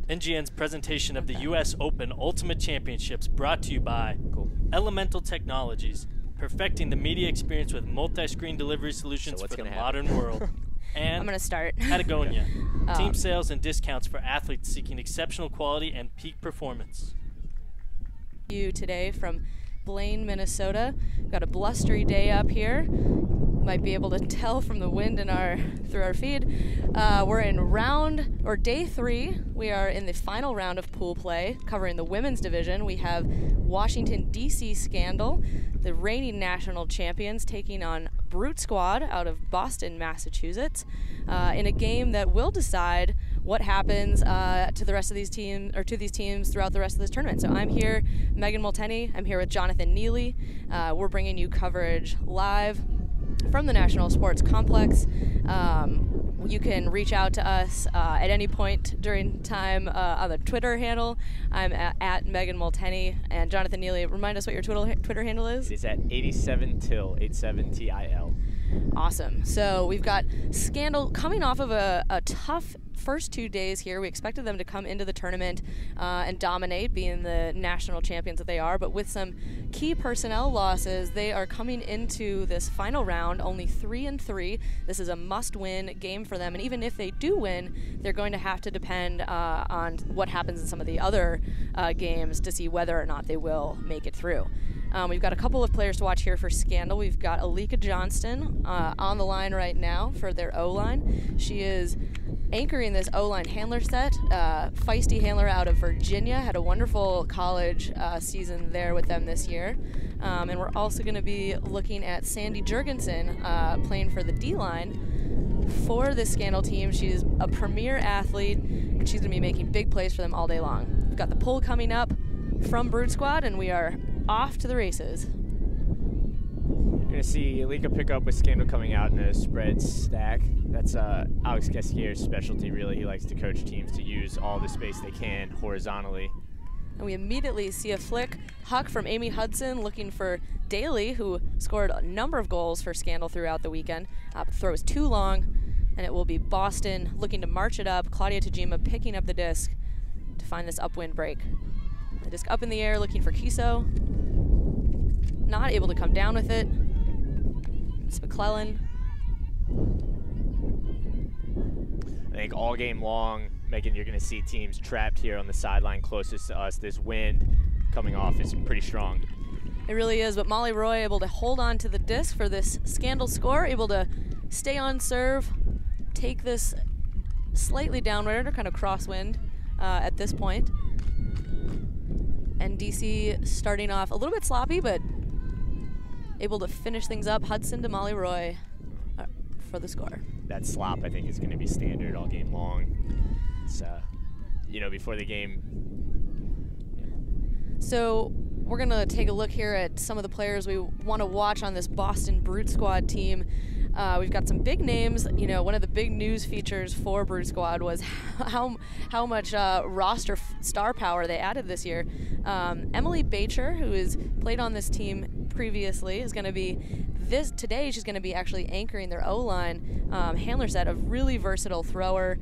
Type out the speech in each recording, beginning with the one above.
NGN's presentation of the U.S. Open Ultimate Championships brought to you by Elemental Technologies, perfecting the media experience with multi-screen delivery solutions for the modern world. And I'm going to start. Patagonia, team sales and discounts for athletes seeking exceptional quality and peak performance. You today from Blaine, Minnesota. We've got a blustery day up here. Might be able to tell from the wind in through our feed. We're in day 3. We are in the final round of pool play, covering the women's division. We have Washington, D.C. Scandal, the reigning national champions, taking on Brute Squad out of Boston, Massachusetts, in a game that will decide what happens to the rest of these teams, or to these teams throughout the rest of this tournament. So I'm here, Megan Multeney. I'm here with Jonathan Neely. We're bringing you coverage live from the National Sports Complex. You can reach out to us at any point during time on the Twitter handle. I'm at Megan Multeney. And Jonathan Neely, remind us what your Twitter handle is? It is at 87til, 87TIL. Awesome. So we've got Scandal coming off of a tough first 2 days here. We expected them to come into the tournament and dominate, being the national champions that they are, but with some key personnel losses, they are coming into this final round only 3-3. This is a must-win game for them, and even if they do win, they're going to have to depend on what happens in some of the other games to see whether or not they will make it through. We've got a couple of players to watch here for Scandal. We've got Alika Johnston on the line right now for their O-line. She is anchoring this O-line handler set. Feisty handler out of Virginia, had a wonderful college season there with them this year. And we're also going to be looking at Sandy Jurgensen playing for the D-line for this Scandal team. She's a premier athlete, and she's going to be making big plays for them all day long. We've got the pull coming up from Brute Squad, and we are off to the races. You're going to see Alika pick up with Scandal coming out in a spread stack. That's Alex Casquier's specialty, really. He likes to coach teams to use all the space they can horizontally. And we immediately see a flick huck from Amy Hudson looking for Daly, who scored a number of goals for Scandal throughout the weekend. Throw is too long, and it will be Boston looking to march it up. Claudia Tajima picking up the disc to find this upwind break. The disc up in the air looking for Kiso. Not able to come down with it. It's McClellan. I think all game long, Megan, you're going to see teams trapped here on the sideline closest to us. This wind coming off is pretty strong. It really is, but Molly Roy able to hold on to the disc for this Scandal score, able to stay on serve, take this slightly downwind or kind of crosswind at this point. And DC starting off a little bit sloppy, but able to finish things up. Hudson to Molly Roy for the score. That slop, I think, is going to be standard all game long. It's, you know, before the game. Yeah. So we're going to take a look here at some of the players we want to watch on this Boston Brute Squad team. We've got some big names. You know, one of the big news features for Brute Squad was how much roster star power they added this year. Emily Bacher, who has played on this team previously, is going to be today. She's going to be actually anchoring their O-line handler set, a really versatile thrower.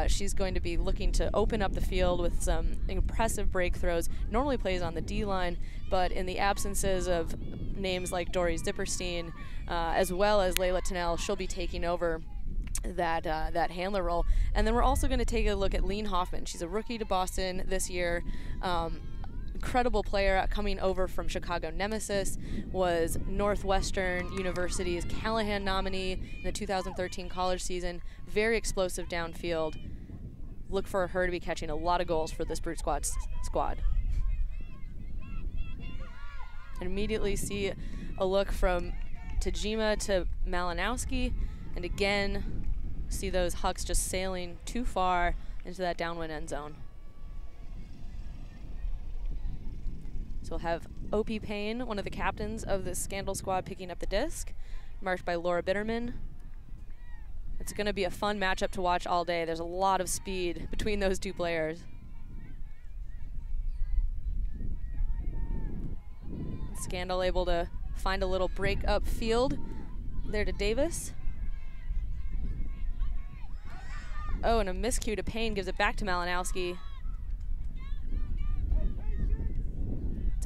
She's going to be looking to open up the field with some impressive breakthrows. Normally plays on the D-line, but in the absences of names like Dory Zipperstein, as well as Layla Tennell, she'll be taking over that handler role. And then we're also going to take a look at Lean Hoffman. She's a rookie to Boston this year. Incredible player coming over from Chicago Nemesis, was Northwestern University's Callahan nominee in the 2013 college season. Very explosive downfield. Look for her to be catching a lot of goals for this Brute squad. And immediately see a look from Tajima to Malinowski, and again see those hucks just sailing too far into that downwind end zone. So we'll have Opie Payne, one of the captains of the Scandal squad, picking up the disc, marked by Laura Bitterman. It's going to be a fun matchup to watch all day. There's a lot of speed between those two players. Scandal able to find a little break up field there to Davis. Oh, and a miscue to Payne gives it back to Malinowski.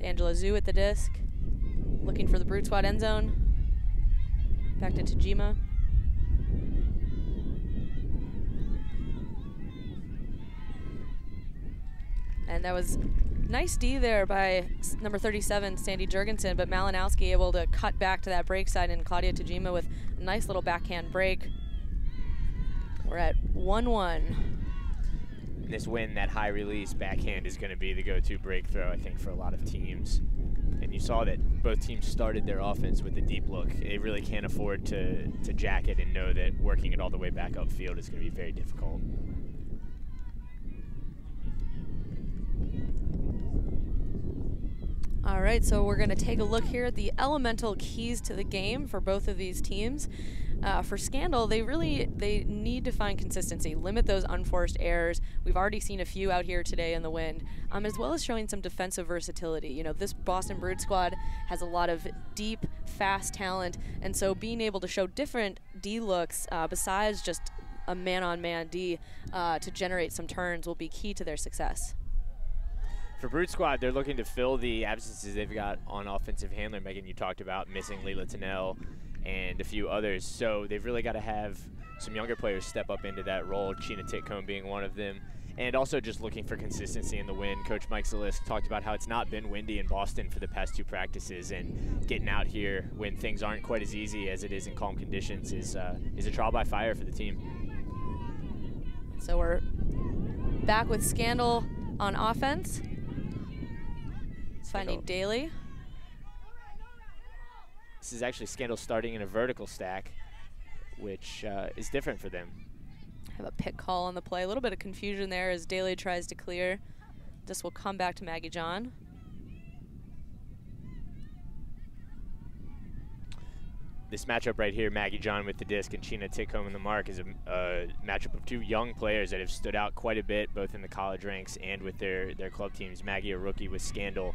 It's Angela Zhu at the disc, looking for the Brute Squad end zone. Back to Tajima. And that was nice D there by number 37, Sandy Jurgensen, but Malinowski able to cut back to that break side, and Claudia Tajima with a nice little backhand break. We're at 1-1. This win, that high release backhand is going to be the go-to break throw, I think, for a lot of teams. And you saw that both teams started their offense with the deep look. They really can't afford to jack it and know that working it all the way back upfield is going to be very difficult. All right, so we're going to take a look here at the elemental keys to the game for both of these teams. For Scandal, they need to find consistency, limit those unforced errors. We've already seen a few out here today in the wind, as well as showing some defensive versatility. You know, this Boston Brute squad has a lot of deep, fast talent, and so being able to show different D looks besides just a man-on-man D to generate some turns will be key to their success. For Brute Squad, they're looking to fill the absences they've got on offensive handler. Megan, you talked about missing Leela Tennell and a few others. So they've really got to have some younger players step up into that role, Sheena Titcomb being one of them. And also just looking for consistency in the wind. Coach Mike Zalisk talked about how it's not been windy in Boston for the past 2 practices, and getting out here when things aren't quite as easy as it is in calm conditions is a trial by fire for the team. So we're back with Scandal on offense. Finding Daly. This is actually Scandal starting in a vertical stack, which is different for them. Have a pick call on the play. A little bit of confusion there as Daly tries to clear. This will come back to Maggie John. This matchup right here, Maggie John with the disc and Sheena Titcomb in the mark, is a matchup of 2 young players that have stood out quite a bit, both in the college ranks and with their club teams. Maggie, a rookie with Scandal,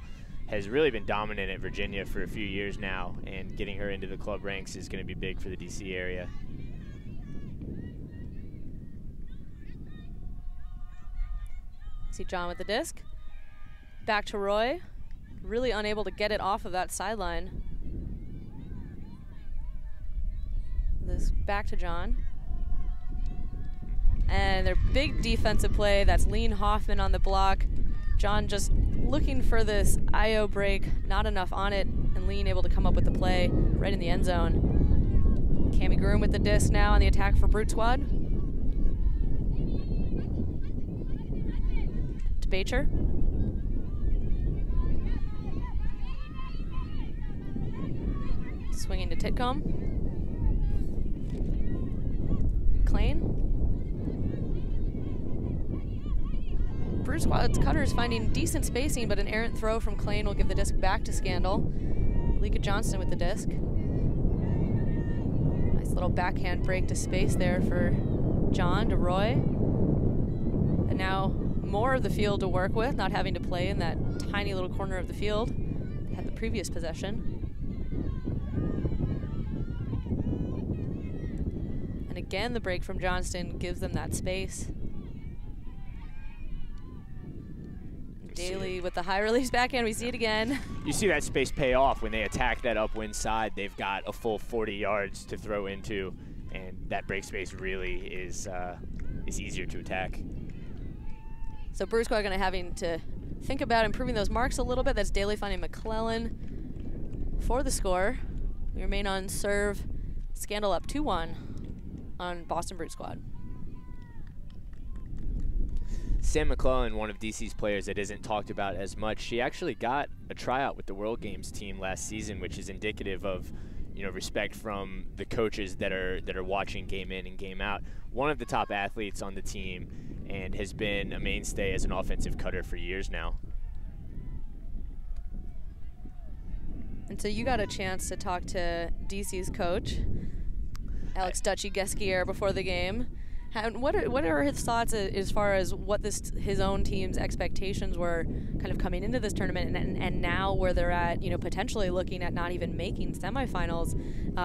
has really been dominant at Virginia for a few years now, and getting her into the club ranks is going to be big for the DC area. See John with the disc. Back to Roy. Really unable to get it off of that sideline. This back to John. And their big defensive play, that's Lean Hoffman on the block. John just looking for this IO break, not enough on it, and Lean able to come up with the play right in the end zone. Cami Groom with the disc now on the attack for Brute Squad. To Bacher. Swinging to Titcomb. Klein. Brute Squad's cutters finding decent spacing, but an errant throw from Klein will give the disc back to Scandal. Alika Johnston with the disc. Nice little backhand break to space there for John to Roy. And now more of the field to work with, not having to play in that tiny little corner of the field. They had the previous possession. And again, the break from Johnston gives them that space. Daly with the high release backhand, we see it again. You see that space pay off when they attack that upwind side. They've got a full 40 yards to throw into, and that break space really is easier to attack. So Brute Squad gonna having to think about improving those marks a little bit. That's Daly finding McClellan for the score. We remain on serve. Scandal up 2-1 on Boston Brute Squad. Sam McClellan, one of DC's players that isn't talked about as much, she actually got a tryout with the World Games team last season, which is indicative of, you know, respect from the coaches that are watching game in and game out. One of the top athletes on the team, and has been a mainstay as an offensive cutter for years now. And so you got a chance to talk to DC's coach, Alex Dutchy-Geskier, before the game. And what are his thoughts as far as what his own team's expectations were kind of coming into this tournament, and now where they're at, you know, potentially looking at not even making semifinals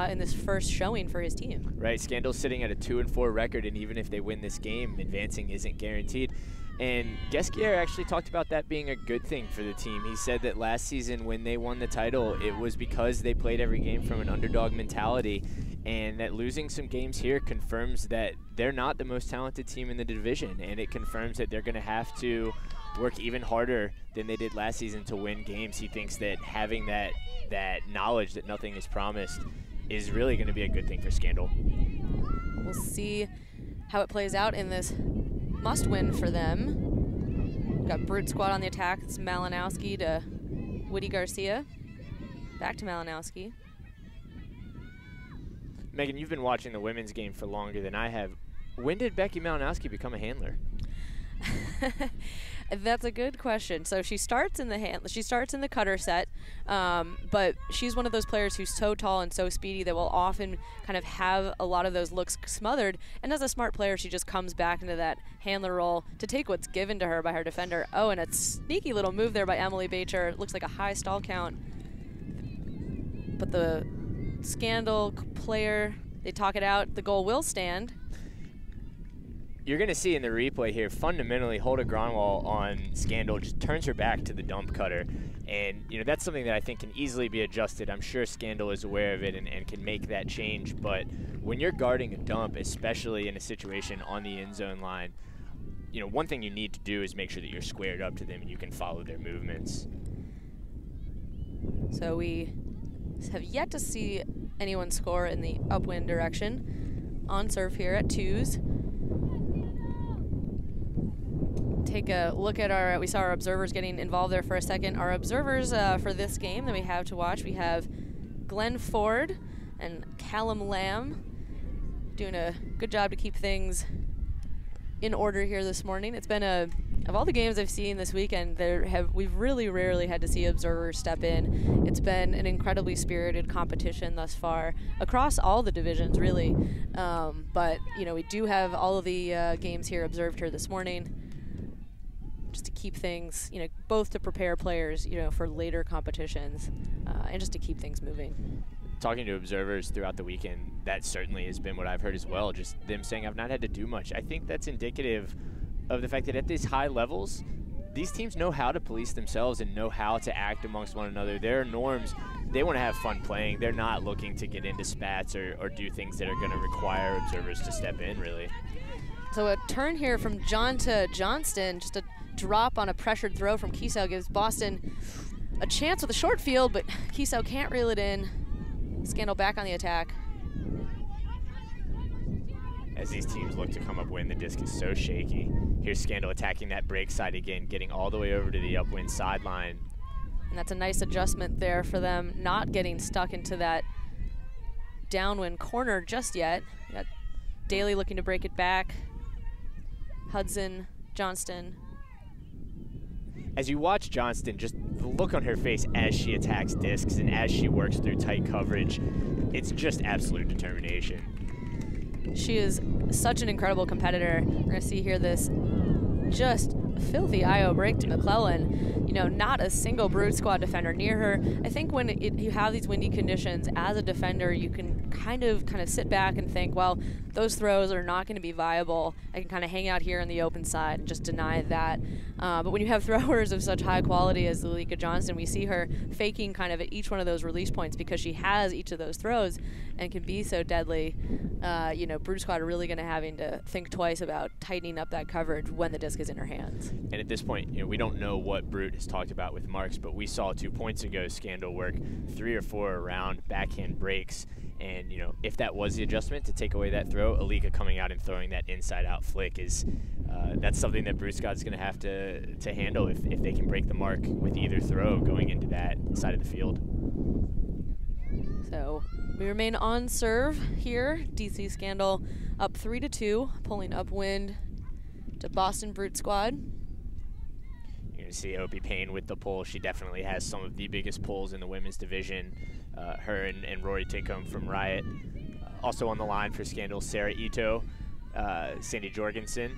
in this first showing for his team? Right, Scandal's sitting at a 2-4 record, and even if they win this game, advancing isn't guaranteed. And Gesquier actually talked about that being a good thing for the team. He said that last season when they won the title, it was because they played every game from an underdog mentality, and that losing some games here confirms that they're not the most talented team in the division, and it confirms that they're going to have to work even harder than they did last season to win games. He thinks that having that knowledge that nothing is promised is really going to be a good thing for Scandal. We'll see how it plays out in this must-win for them. We've got Brute Squad on the attack. It's Malinowski to Woody Garcia. Back to Malinowski. Megan, you've been watching the women's game for longer than I have. When did Becky Malinowski become a handler? That's a good question. So she starts in the cutter set, but she's one of those players who's so tall and so speedy that will often kind of have a lot of those looks smothered. And as a smart player, she just comes back into that handler role to take what's given to her by her defender. Oh, and a sneaky little move there by Emily Bacher. It looks like a high stall count. But the Scandal player, they talk it out. The goal will stand. You're going to see in the replay here, fundamentally, Hulda Gronwall on Scandal just turns her back to the dump cutter. And, you know, that's something that I think can easily be adjusted. I'm sure Scandal is aware of it and can make that change. But when you're guarding a dump, especially in a situation on the end zone line, you know, one thing you need to do is make sure that you're squared up to them and you can follow their movements. So we have yet to see anyone score in the upwind direction. On serve here at twos. Take a look at we saw our observers getting involved there for a second. Our observers for this game that we have to watch, we have Glenn Ford and Callum Lamb doing a good job to keep things in order here this morning. It's been of all the games I've seen this weekend, we've really rarely had to see observers step in. It's been an incredibly spirited competition thus far across all the divisions, really. But you know, we do have all of the games here observed here this morning, just to keep things, you know, both to prepare players, you know, for later competitions, and just to keep things moving. Talking to observers throughout the weekend, that certainly has been what I've heard as well, just them saying I've not had to do much. I think that's indicative of the fact that at these high levels, these teams know how to police themselves and know how to act amongst one another. There are norms. They want to have fun playing. They're not looking to get into spats or do things that are going to require observers to step in, really. So a turn here from John to Johnston, just a drop on a pressured throw from Kiesau gives Boston a chance with a short field, but Kiesau can't reel it in. Scandal back on the attack. As these teams look to come up wind, the disc is so shaky. Here's Scandal attacking that break side again, getting all the way over to the upwind sideline. And that's a nice adjustment there for them, not getting stuck into that downwind corner just yet. We got Daly looking to break it back. Hudson, Johnston. As you watch Johnston, just the look on her face as she attacks discs and as she works through tight coverage, it's just absolute determination. She is such an incredible competitor. We're going to see here this just filthy IO break to McClellan. You know, not a single Brute Squad defender near her. I think when you have these windy conditions, as a defender, you can kind of sit back and think, well, those throws are not going to be viable. I can kind of hang out here on the open side and just deny that. But when you have throwers of such high quality as Lilika Johnston, we see her faking kind of at each one of those release points because she has each of those throws and can be so deadly. You know, Brute Squad are really going to having to think twice about tightening up that coverage when the disc is in her hands. And at this point, you know, we don't know what Brute has talked about with marks, but we saw 2 points ago Scandal work 3 or 4 around backhand breaks. And, you know, if that was the adjustment to take away that throw, Alika coming out and throwing that inside-out flick is that's something that Brute Squad's going to have to handle if they can break the mark with either throw going into that side of the field. So we remain on serve here. DC Scandal up 3-2, pulling upwind to Boston Brute Squad. You're going to see Opie Payne with the pull. She definitely has some of the biggest pulls in the women's division. Her and Rory Tickham from Riot. Also on the line for Scandal, Sarah Ito, Sandy Jorgensen,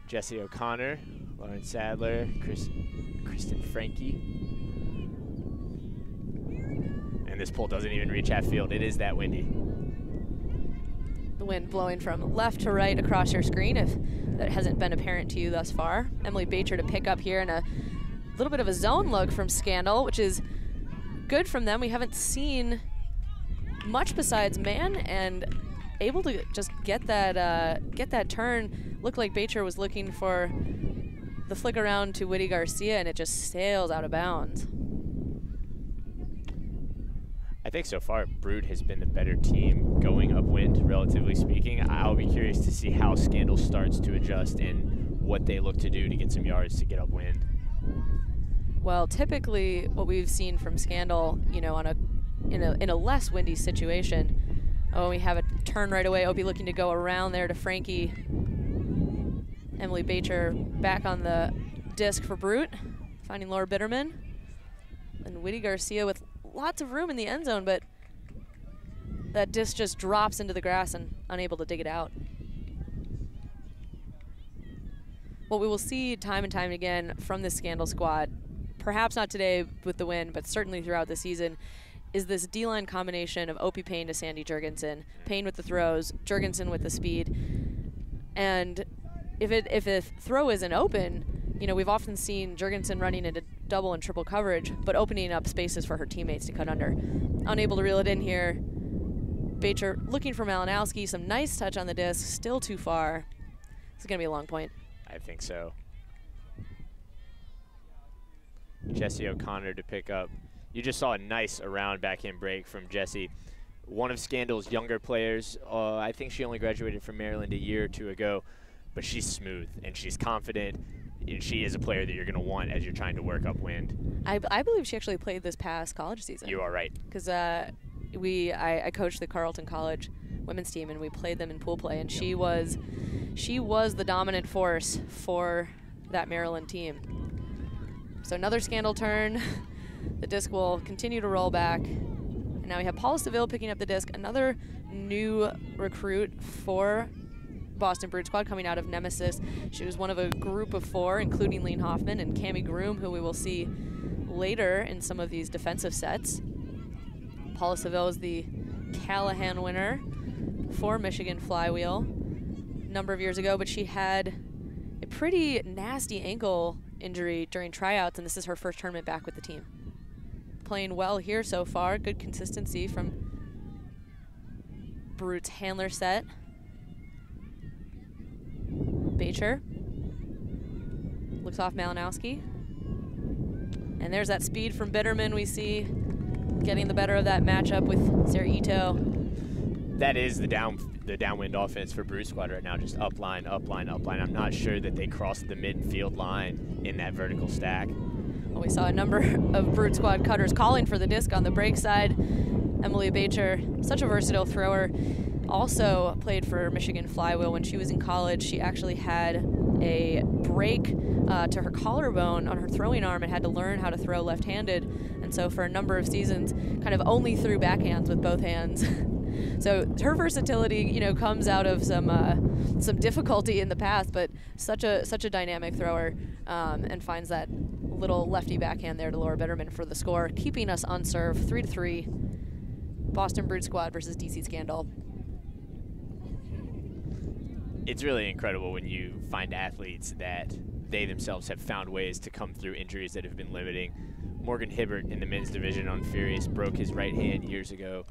Jessie O'Connor, Lauren Sadler, Kristen Frankie. And this pull doesn't even reach half field. It is that windy. The wind blowing from left to right across your screen, if that hasn't been apparent to you thus far. Emily Bacher to pick up here, and a little bit of a zone look from Scandal, which is good from them. We haven't seen much besides man, and able to just get that turn. Looked like Bacher was looking for the flick around to Whitty Garcia, and it just sails out of bounds. I think so far Brute has been the better team going upwind, relatively speaking. I'll be curious to see how Scandal starts to adjust and what they look to do to get some yards to get upwind. Well, typically what we've seen from Scandal, you know, in a less windy situation, we have a turn right away. Opie looking to go around there to Frankie. Emily Bacher back on the disc for Brute, finding Laura Bitterman. And Whitty Garcia with lots of room in the end zone, but that disc just drops into the grass and unable to dig it out. What we will see time and time again from this Scandal squad, perhaps not today with the win, but certainly throughout the season, is this D-line combination of Opie Payne to Sandy Jurgensen. Payne with the throws, Jurgensen with the speed. And if a throw isn't open, you know, we've often seen Jurgensen running into double and triple coverage, but opening up spaces for her teammates to cut under. Unable to reel it in here. Bacher looking for Malinowski, some nice touch on the disc, still too far. This is gonna be a long point. I think so. Jesse O'Connor to pick up. You just saw a nice around backhand break from Jesse. One of Scandal's younger players. I think she only graduated from Maryland a year or two ago, but she's smooth and she's confident. And she is a player that you're going to want as you're trying to work upwind. I believe she actually played this past college season. You are right. Because I coached the Carleton College women's team, and we played them in pool play, and she was the dominant force for that Maryland team. So another Scandal turn. The disc will continue to roll back. And now we have Paula Seville picking up the disc, another new recruit for Boston Brute Squad coming out of Nemesis. She was one of a group of 4, including Lean Hoffman and Cammie Groom, who we will see later in some of these defensive sets. Paula Seville is the Callahan winner for Michigan Flywheel a number of years ago, but she had a pretty nasty ankle injury during tryouts, and this is her first tournament back with the team. Playing well here so far, good consistency from Brute's handler set. Bacher looks off Malinowski. And there's that speed from Bitterman we see getting the better of that matchup with Sarah Ito. That is the downwind offense for Brute Squad right now, just up line, up line, up line. I'm not sure that they crossed the midfield line in that vertical stack. Well, we saw a number of Brute Squad cutters calling for the disc on the break side. Emily Bacher, such a versatile thrower, also played for Michigan Flywheel. When she was in college, she actually had a break to her collarbone on her throwing arm and had to learn how to throw left-handed. And so for a number of seasons, kind of only threw backhands with both hands. So her versatility, you know, comes out of some difficulty in the past, but such a dynamic thrower, and finds that little lefty backhand there to Laura Bitterman for the score, keeping us on serve 3-3. Boston Brute Squad versus DC Scandal. It's really incredible when you find athletes that they themselves have found ways to come through injuries that have been limiting. Morgan Hibbert in the men's division on Furious broke his right hand years ago.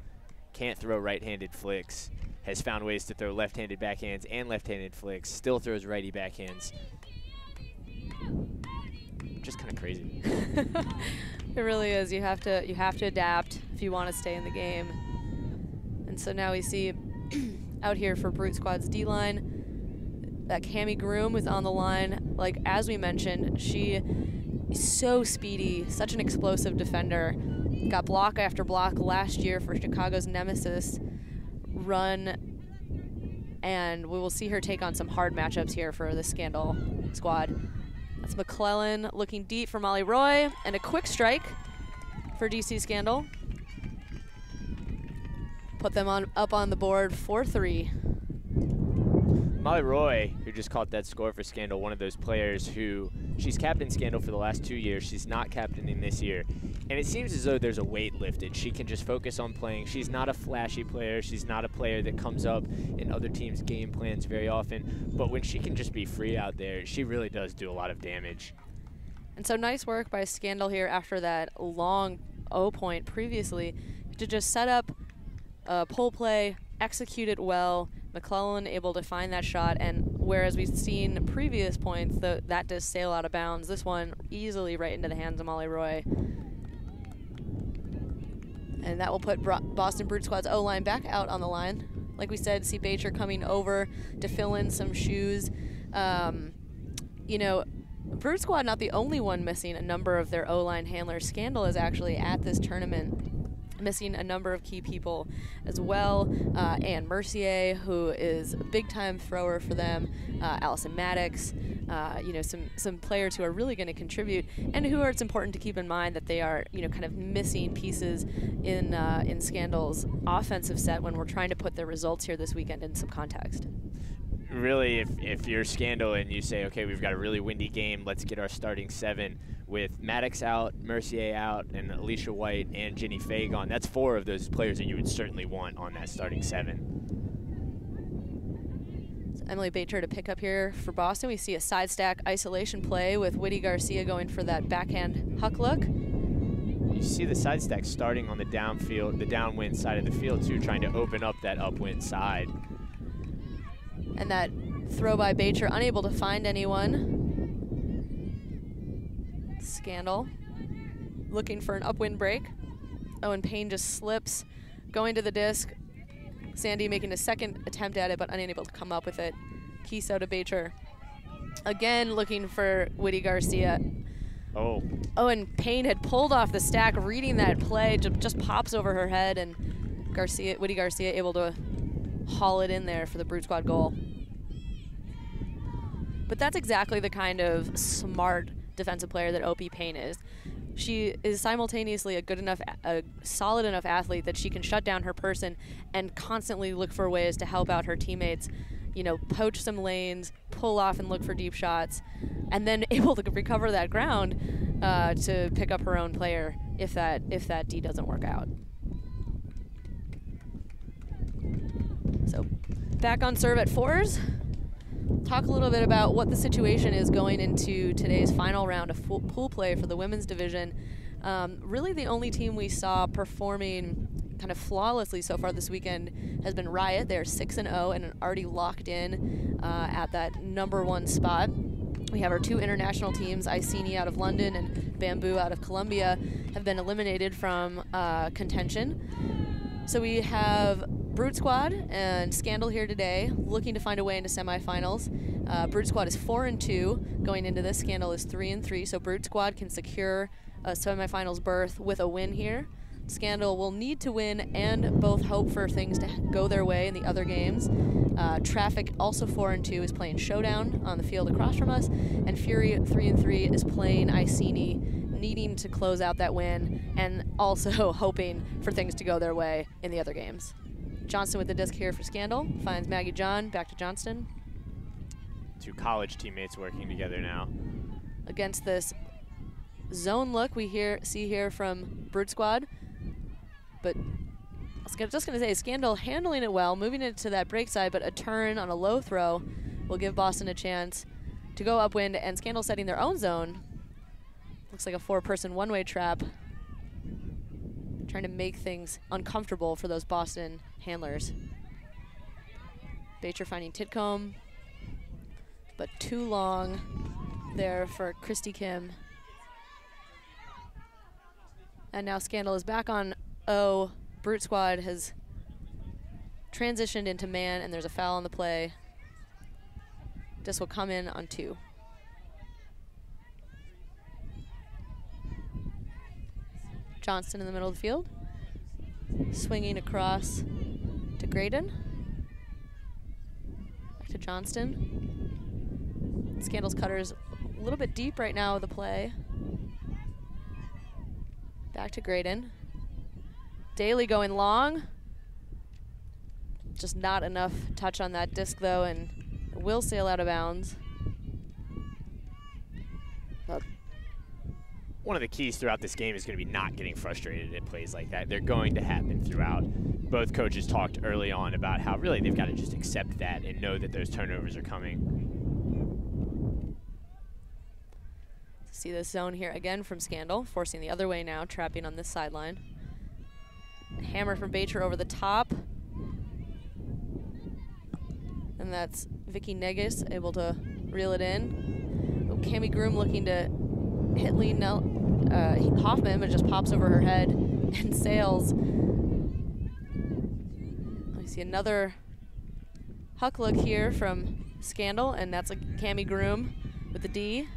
Can't throw right-handed flicks, has found ways to throw left-handed backhands and left-handed flicks, still throws righty backhands. Just kind of crazy. It really is. You have to adapt if you want to stay in the game. And so now we see out here for Brute Squad's D-line, that Cammie Groom was on the line. Like, as we mentioned, she is so speedy, such an explosive defender. Got block after block last year for Chicago's Nemesis run, and we will see her take on some hard matchups here for the Scandal squad. That's McClellan looking deep for Molly Roy, and a quick strike for DC Scandal. Put them up on the board 4-3. Molly Roy, who just caught that score for Scandal, one of those players who She's captained Scandal for the last 2 years. She's not captaining this year. And it seems as though there's a weight lifted. She can just focus on playing. She's not a flashy player. She's not a player that comes up in other teams' game plans very often. But when she can just be free out there, she really does do a lot of damage. And so nice work by Scandal here after that long O point previously to just set up a pull play, execute it well. McClellan able to find that shot, and whereas we've seen previous points that does sail out of bounds, this one easily right into the hands of Molly Roy. And that will put Boston Brute Squad's O-line back out on the line. Like we said, see Bacher coming over to fill in some shoes. You know, Brute Squad not the only one missing a number of their O-line handlers. Scandal is actually at this tournament missing a number of key people as well. Anne Mercier, who is a big-time thrower for them. Allison Maddox, you know, some players who are really going to contribute, and who it's important to keep in mind that they are, you know, kind of missing pieces in Scandal's offensive set when we're trying to put their results here this weekend in some context. Really, if you're Scandal and you say, okay, we've got a really windy game, let's get our starting 7 with Maddox out, Mercier out, and Alicia White and Ginny Faye gone. That's 4 of those players that you would certainly want on that starting 7. So Emily Bacher to pick up here for Boston. We see a side stack isolation play with Whitty Garcia going for that backhand huck look. You see the side stack starting on the downfield, the downwind side of the field too, trying to open up that upwind side. And that throw by Bacher, unable to find anyone. Scandal looking for an upwind break. Owen Payne just slips, going to the disc. Sandy making a second attempt at it, but unable to come up with it. Kiso to Bacher. Again looking for Whitty Garcia. Oh. Owen Payne had pulled off the stack, reading that play, just pops over her head, and Whitty Garcia able to haul it in there for the Brute Squad goal. But that's exactly the kind of smart defensive player that Opie Payne is. She is simultaneously a solid enough athlete that she can shut down her person and constantly look for ways to help out her teammates, you know, poach some lanes, pull off and look for deep shots, and then able to recover that ground to pick up her own player if that D doesn't work out. So back on serve at 4s. Talk a little bit about what the situation is going into today's final round of pool play for the women's division. Really the only team we saw performing kind of flawlessly so far this weekend has been Riot. They're 6-0 and already locked in at that #1 spot. We have our 2 international teams, Iceni out of London and Bamboo out of Colombia, have been eliminated from contention. So we have Brute Squad and Scandal here today, looking to find a way into semifinals. Brute Squad is 4-2 going into this. Scandal is 3-3, so Brute Squad can secure a semifinals berth with a win here. Scandal will need to win and both hope for things to go their way in the other games. Traffic, also 4-2, is playing Showdown on the field across from us, and Fury, 3-3, is playing Iceni, needing to close out that win and also hoping for things to go their way in the other games. Johnston with the disc here for Scandal, finds Maggie John, back to Johnston. 2 college teammates working together now. Against this zone look we see here from Brute Squad, but I was just going to say, Scandal handling it well, moving it to that break side, but a turn on a low throw will give Boston a chance to go upwind, and Scandal setting their own zone. Looks like a 4-person one-way trap, trying to make things uncomfortable for those Boston handlers. Bacher finding Titcomb, but too long there for Christy Kim. And now Scandal is back on O. Brute Squad has transitioned into man, and there's a foul on the play. This will come in on 2. Johnston in the middle of the field, swinging across to Graydon. Back to Johnston. Scandal's cutter's a little bit deep right now with the play. Back to Graydon. Daly going long. Just not enough touch on that disc though, and it will sail out of bounds. One of the keys throughout this game is going to be not getting frustrated at plays like that. They're going to happen throughout. Both coaches talked early on about how really they've got to just accept that and know that those turnovers are coming. See this zone here again from Scandal, forcing the other way now, trapping on this sideline. Hammer from Bacher over the top. And that's Vicky Negus able to reel it in. Oh, Cami Groom looking to hit Lee Hoffman, but just pops over her head and sails. I see another huck look here from Scandal, and that's a Cami Groom with the D,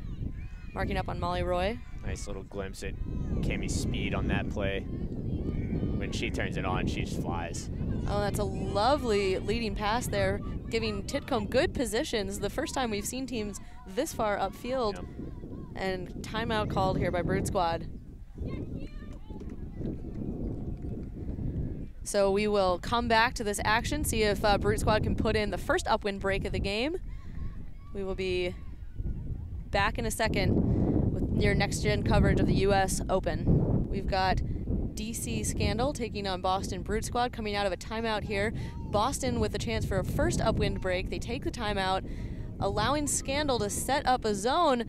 marking up on Molly Roy. Nice little glimpse at Cami's speed on that play. When she turns it on, she just flies. Oh, that's a lovely leading pass there, giving Titcomb good positions. The first time we've seen teams this far upfield. Yep. And timeout called here by Brute Squad. So we will come back to this action, see if Brute Squad can put in the first upwind break of the game. We will be back in a second with your next-gen coverage of the U.S. Open. We've got DC Scandal taking on Boston Brute Squad, coming out of a timeout here. Boston with a chance for a first upwind break. They take the timeout, allowing Scandal to set up a zone.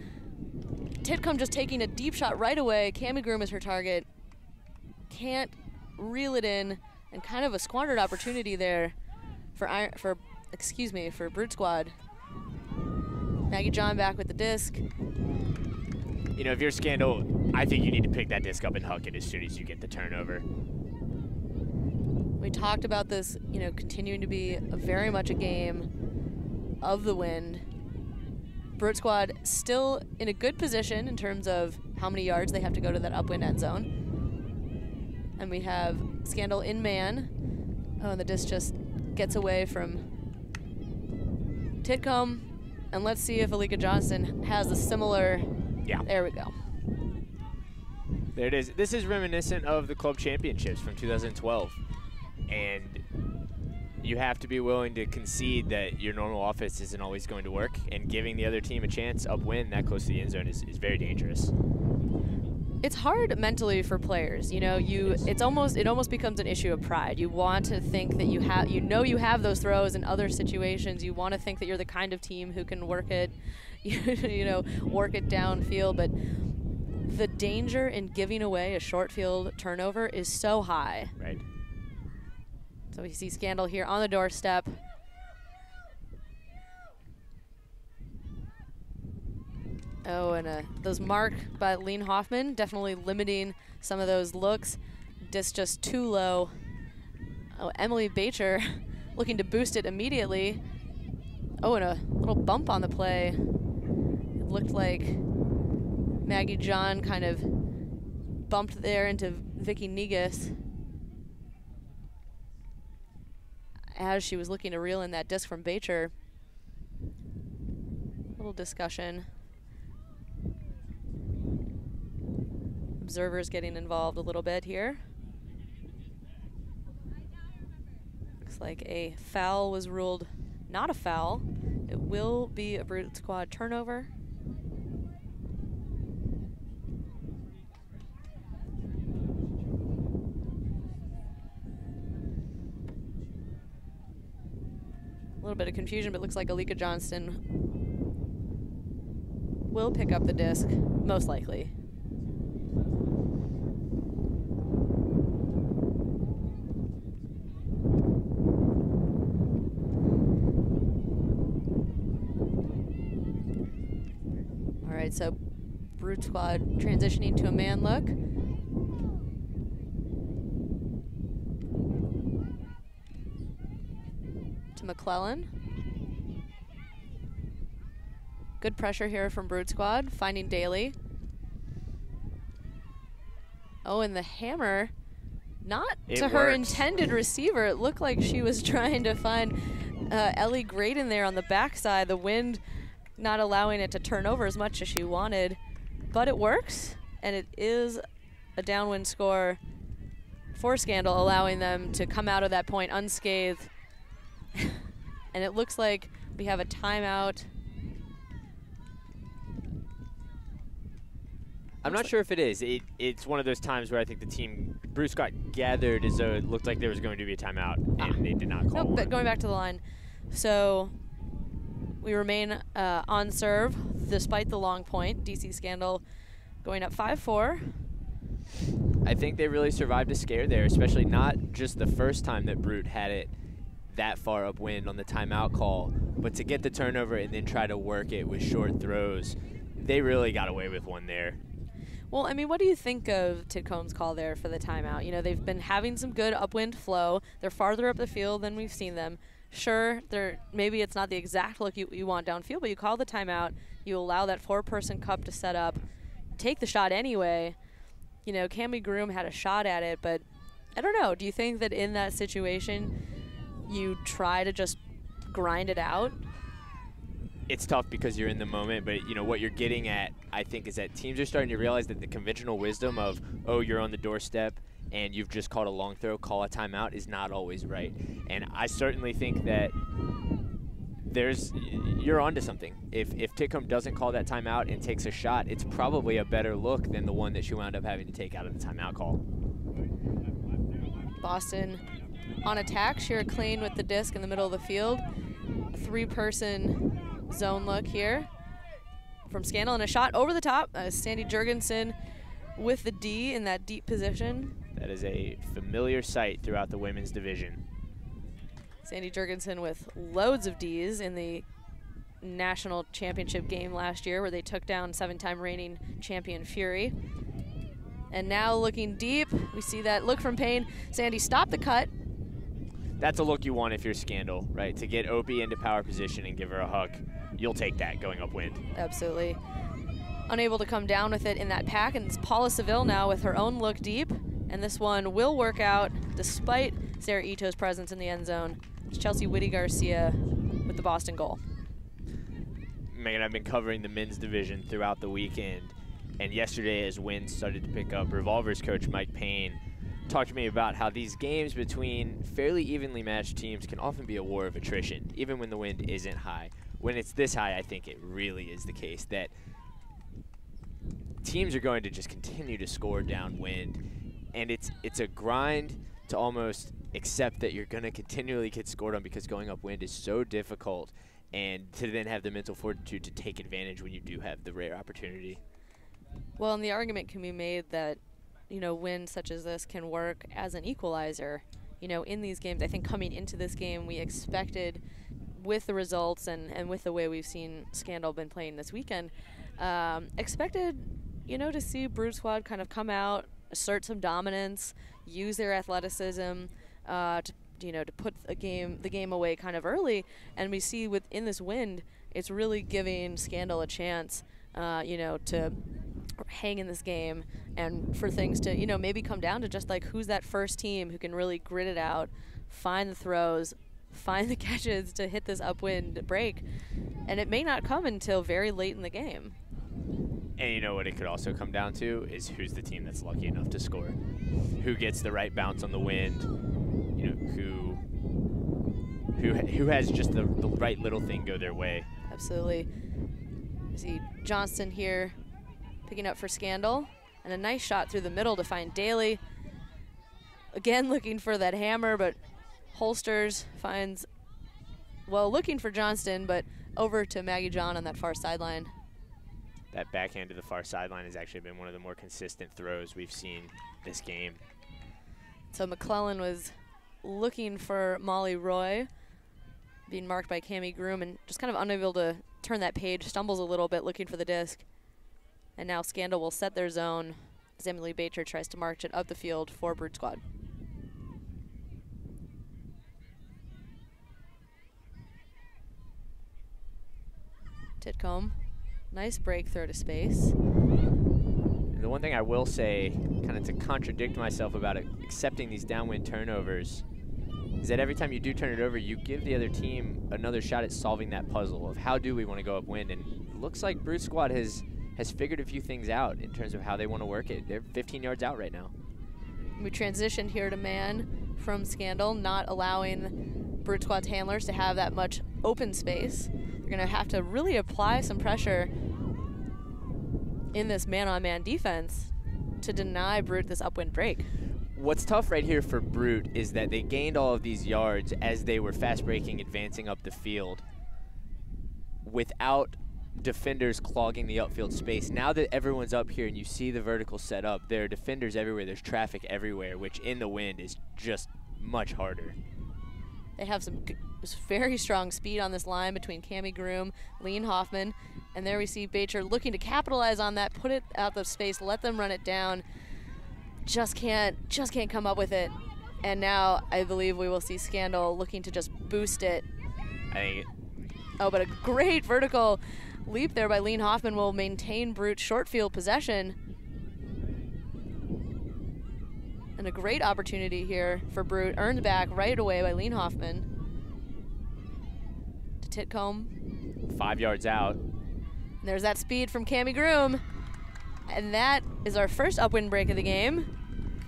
Titcomb just taking a deep shot right away. Cami Groom is her target. Can't reel it in, and kind of a squandered opportunity there for Brute Squad. Maggie John back with the disc. You know, if you're Scandal, I think you need to pick that disc up and huck it as soon as you get the turnover. We talked about this, you know, continuing to be very much a game of the wind. Brute Squad still in a good position in terms of how many yards they have to go to that upwind end zone. And we have Scandal in man. Oh, and the disc just gets away from Titcomb. And let's see if Alika Johnston has a similar, yeah. There we go. There it is. This is reminiscent of the club championships from 2012. And you have to be willing to concede that your normal offense isn't always going to work, and giving the other team a chance upwind that close to the end zone is very dangerous. It's hard mentally for players. You know, it almost becomes an issue of pride. You want to think that you have those throws in other situations. You want to think that you're the kind of team who can work it, work it downfield, but the danger in giving away a short field turnover is so high. Right. So we see Scandal here on the doorstep. Oh, and those mark by Lean Hoffman, definitely limiting some of those looks. Disc just too low. Oh, Emily Bacher looking to boost it immediately. Oh, and a little bump on the play. It looked like Maggie John kind of bumped there into Vicky Negus as she was looking to reel in that disc from Bacher. Little discussion. Observers getting involved a little bit here. Looks like a foul was ruled not a foul. It will be a Brute Squad turnover. A little bit of confusion, but it looks like Alika Johnston will pick up the disc, most likely. All right, so Brute Squad transitioning to a man look. To McClellan. Good pressure here from Brute Squad, finding Daly. Oh, and the hammer, not to her intended receiver. It looked like she was trying to find Ellie Graydon there on the backside. The wind not allowing it to turn over as much as she wanted, but it works, and it is a downwind score for Scandal, allowing them to come out of that point unscathed. And it looks like we have a timeout I'm not sure if it is. It's one of those times where I think the team, Bruce Scott, gathered as though it looked like there was going to be a timeout, and they did not call one. But going back to the line, so we remain on serve despite the long point. DC Scandal going up 5-4. I think they really survived a scare there, especially not just the first time that Brute had it that far upwind on the timeout call, but to get the turnover and then try to work it with short throws. They really got away with one there. Well, I mean, what do you think of Tidcomb's call there for the timeout? You know, they've been having some good upwind flow. They're farther up the field than we've seen them. Sure, maybe it's not the exact look you want downfield, but you call the timeout. You allow that 4-person cup to set up, take the shot anyway. You know, Cammy Groom had a shot at it, but I don't know. Do you think that in that situation you try to just grind it out? It's tough because you're in the moment, but you know what you're getting at, I think, is that teams are starting to realize that the conventional wisdom of, oh, you're on the doorstep and you've just called a long throw, call a timeout, is not always right. And I certainly think that you're onto something. If Tidcomb doesn't call that timeout and takes a shot, it's probably a better look than the one that she wound up having to take out of the timeout call. Boston on attack. Shira Klein with the disc in the middle of the field. A 3-person zone look here from Scandal, and a shot over the top. Sandy Jurgensen with the D in that deep position. That is a familiar sight throughout the women's division. Sandy Jurgensen with loads of Ds in the national championship game last year where they took down 7-time reigning champion Fury. And now looking deep, we see that look from Payne. Sandy, stop the cut. That's a look you want if you're Scandal, right? To get Opie into power position and give her a hug. You'll take that going upwind. Absolutely. Unable to come down with it in that pack, and it's Paula Seville now with her own look deep. And this one will work out despite Sarah Ito's presence in the end zone. It's Chelsea Whitty-Garcia with the Boston goal. Megan, I've been covering the men's division throughout the weekend, and yesterday as winds started to pick up, Revolver's coach Mike Payne talked to me about how these games between fairly evenly matched teams can often be a war of attrition, even when the wind isn't high. When it's this high, I think it really is the case that teams are going to just continue to score downwind, and it's a grind to almost accept that you're going to continually get scored on because going upwind is so difficult, and to then have the mental fortitude to take advantage when you do have the rare opportunity. Well, and the argument can be made that, you know, wind such as this can work as an equalizer. You know, in these games, I think coming into this game, we expected, with the results and with the way we've seen Scandal been playing this weekend, expected, you know, to see Brute Squad kind of come out, assert some dominance, use their athleticism to put the game away kind of early. And we see within this wind, it's really giving Scandal a chance, to hang in this game and for things to, you know, maybe come down to just like who's that first team who can really grit it out, find the throws, find the catches to hit this upwind break. And it may not come until very late in the game. And you know what it could also come down to is who's the team that's lucky enough to score. Who gets the right bounce on the wind, you know, who has just the right little thing go their way. Absolutely. You see Johnston here picking up for Scandal, and a nice shot through the middle to find Daly. Again, looking for that hammer, but Holsters finds, well, looking for Johnston, but over to Maggie John on that far sideline. That backhand to the far sideline has actually been one of the more consistent throws we've seen this game. So McClellan was looking for Molly Roy, being marked by Cammy Groom, and just kind of unable to turn that page, stumbles a little bit looking for the disc. And now Scandal will set their zone as Emily Bacher tries to march it up the field for Brute Squad. Tidcomb, nice break throw to space. And the one thing I will say, kind of to contradict myself about accepting these downwind turnovers, is that every time you do turn it over, you give the other team another shot at solving that puzzle of how do we want to go upwind. And it looks like Brute Squad has figured a few things out in terms of how they want to work it. They're 15 yards out right now. We transitioned here to man from Scandal, not allowing Brute Squad's handlers to have that much open space. They're going to have to really apply some pressure. in this man-on-man defense to deny Brute this upwind break. What's tough right here for Brute is that they gained all of these yards as they were fast breaking, advancing up the field without defenders clogging the upfield space. Now that everyone's up here and you see the vertical set up, there are defenders everywhere, there's traffic everywhere, which in the wind is just much harder. They have some very strong speed on this line between Cami Groom, Lean Hoffman, and there we see Bacher looking to capitalize on that, put it out of space, let them run it down. Just can't come up with it. And now I believe we will see Scandal looking to just boost it. Oh, but a great vertical leap there by Lean Hoffman will maintain Brute's short field possession. And a great opportunity here for Brute, earned back right away by Lean Hoffman. To Titcomb. 5 yards out. And there's that speed from Cami Groom. And that is our first upwind break of the game.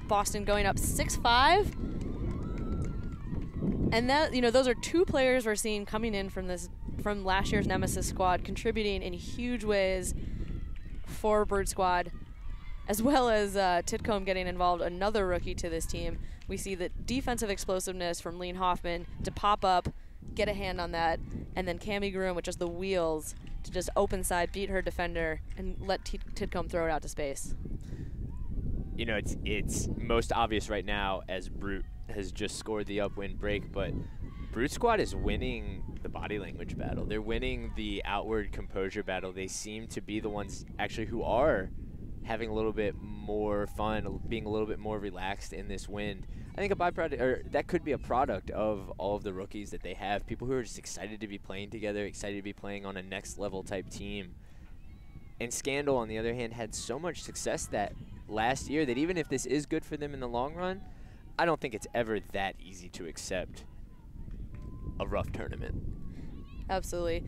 Boston going up 6-5. And that, you know, those are 2 players we're seeing coming in from last year's Nemesis squad, contributing in huge ways for Bird Squad, as well as Titcomb getting involved, another rookie to this team. We see the defensive explosiveness from Lean Hoffman to pop up, get a hand on that, and then Cami Groom with just the wheels to just open side, beat her defender, and let Titcomb throw it out to space. You know, it's most obvious right now as Brute has just scored the upwind break, but Brute Squad is winning the body language battle. They're winning the outward composure battle. They seem to be the ones actually who are having a little bit more fun, being a little bit more relaxed in this wind. I think a byproduct, or that could be a product of all of the rookies that they have. People who are just excited to be playing together, excited to be playing on a next level type team. And Scandal, on the other hand, had so much success that last year that even if this is good for them in the long run, I don't think it's ever that easy to accept a rough tournament. Absolutely.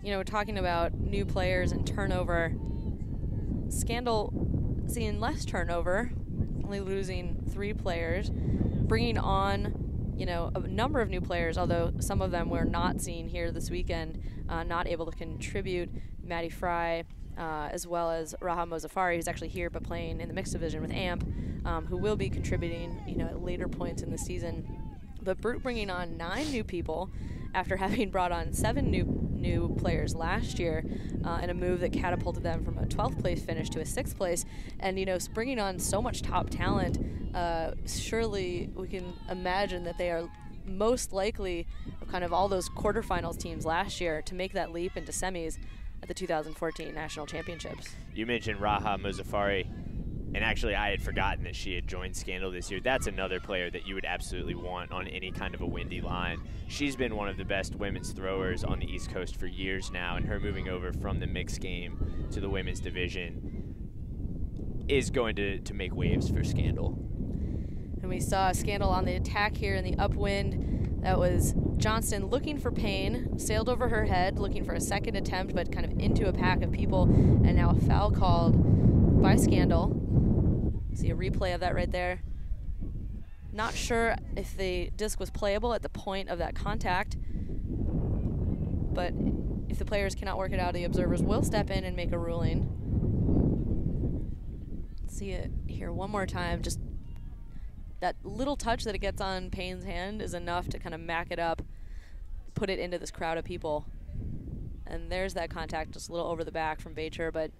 You know, we're talking about new players and turnover. Scandal seeing less turnover, only losing 3 players, bringing on, you know, a number of new players, although some of them we're not seeing here this weekend, not able to contribute. Maddie Fry, as well as Raha Mozaffari, who's actually here but playing in the mixed division with AMP, who will be contributing, you know, at later points in the season. But Brute bringing on 9 new people after having brought on 7 new players last year, in a move that catapulted them from a 12th place finish to a 6th place. And, you know, bringing on so much top talent, surely we can imagine that they are most likely of kind of all those quarterfinals teams last year to make that leap into semis at the 2014 National Championships. You mentioned Raha Mozaffari, and actually I had forgotten that she had joined Scandal this year. That's another player that you would absolutely want on any kind of a windy line. She's been one of the best women's throwers on the East Coast for years now, and her moving over from the mixed game to the women's division is going to make waves for Scandal. And we saw Scandal on the attack here in the upwind. That was Johnston looking for Payne, sailed over her head, looking for a second attempt, but kind of into a pack of people, and now a foul called by Scandal. See a replay of that right there. Not sure if the disc was playable at the point of that contact, but if the players cannot work it out, the observers will step in and make a ruling. See it here one more time. Just that little touch that it gets on Payne's hand is enough to kind of mack it up, put it into this crowd of people. And there's that contact just a little over the back from Bacher, but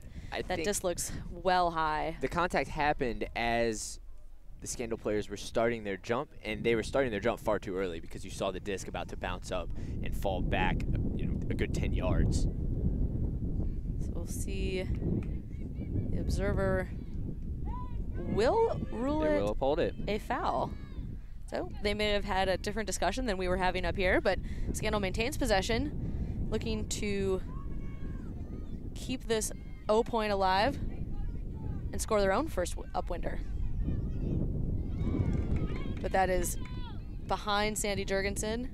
that disc looks well high. The contact happened as the Scandal players were starting their jump, and they were starting their jump far too early because you saw the disc about to bounce up and fall back, you know, a good 10 yards. So we'll see. The observer will rule it. They will uphold it. A foul. So they may have had a different discussion than we were having up here, but Scandal maintains possession, looking to keep this O point alive and score their own first upwinder. But that is behind Sandy Jurgensen.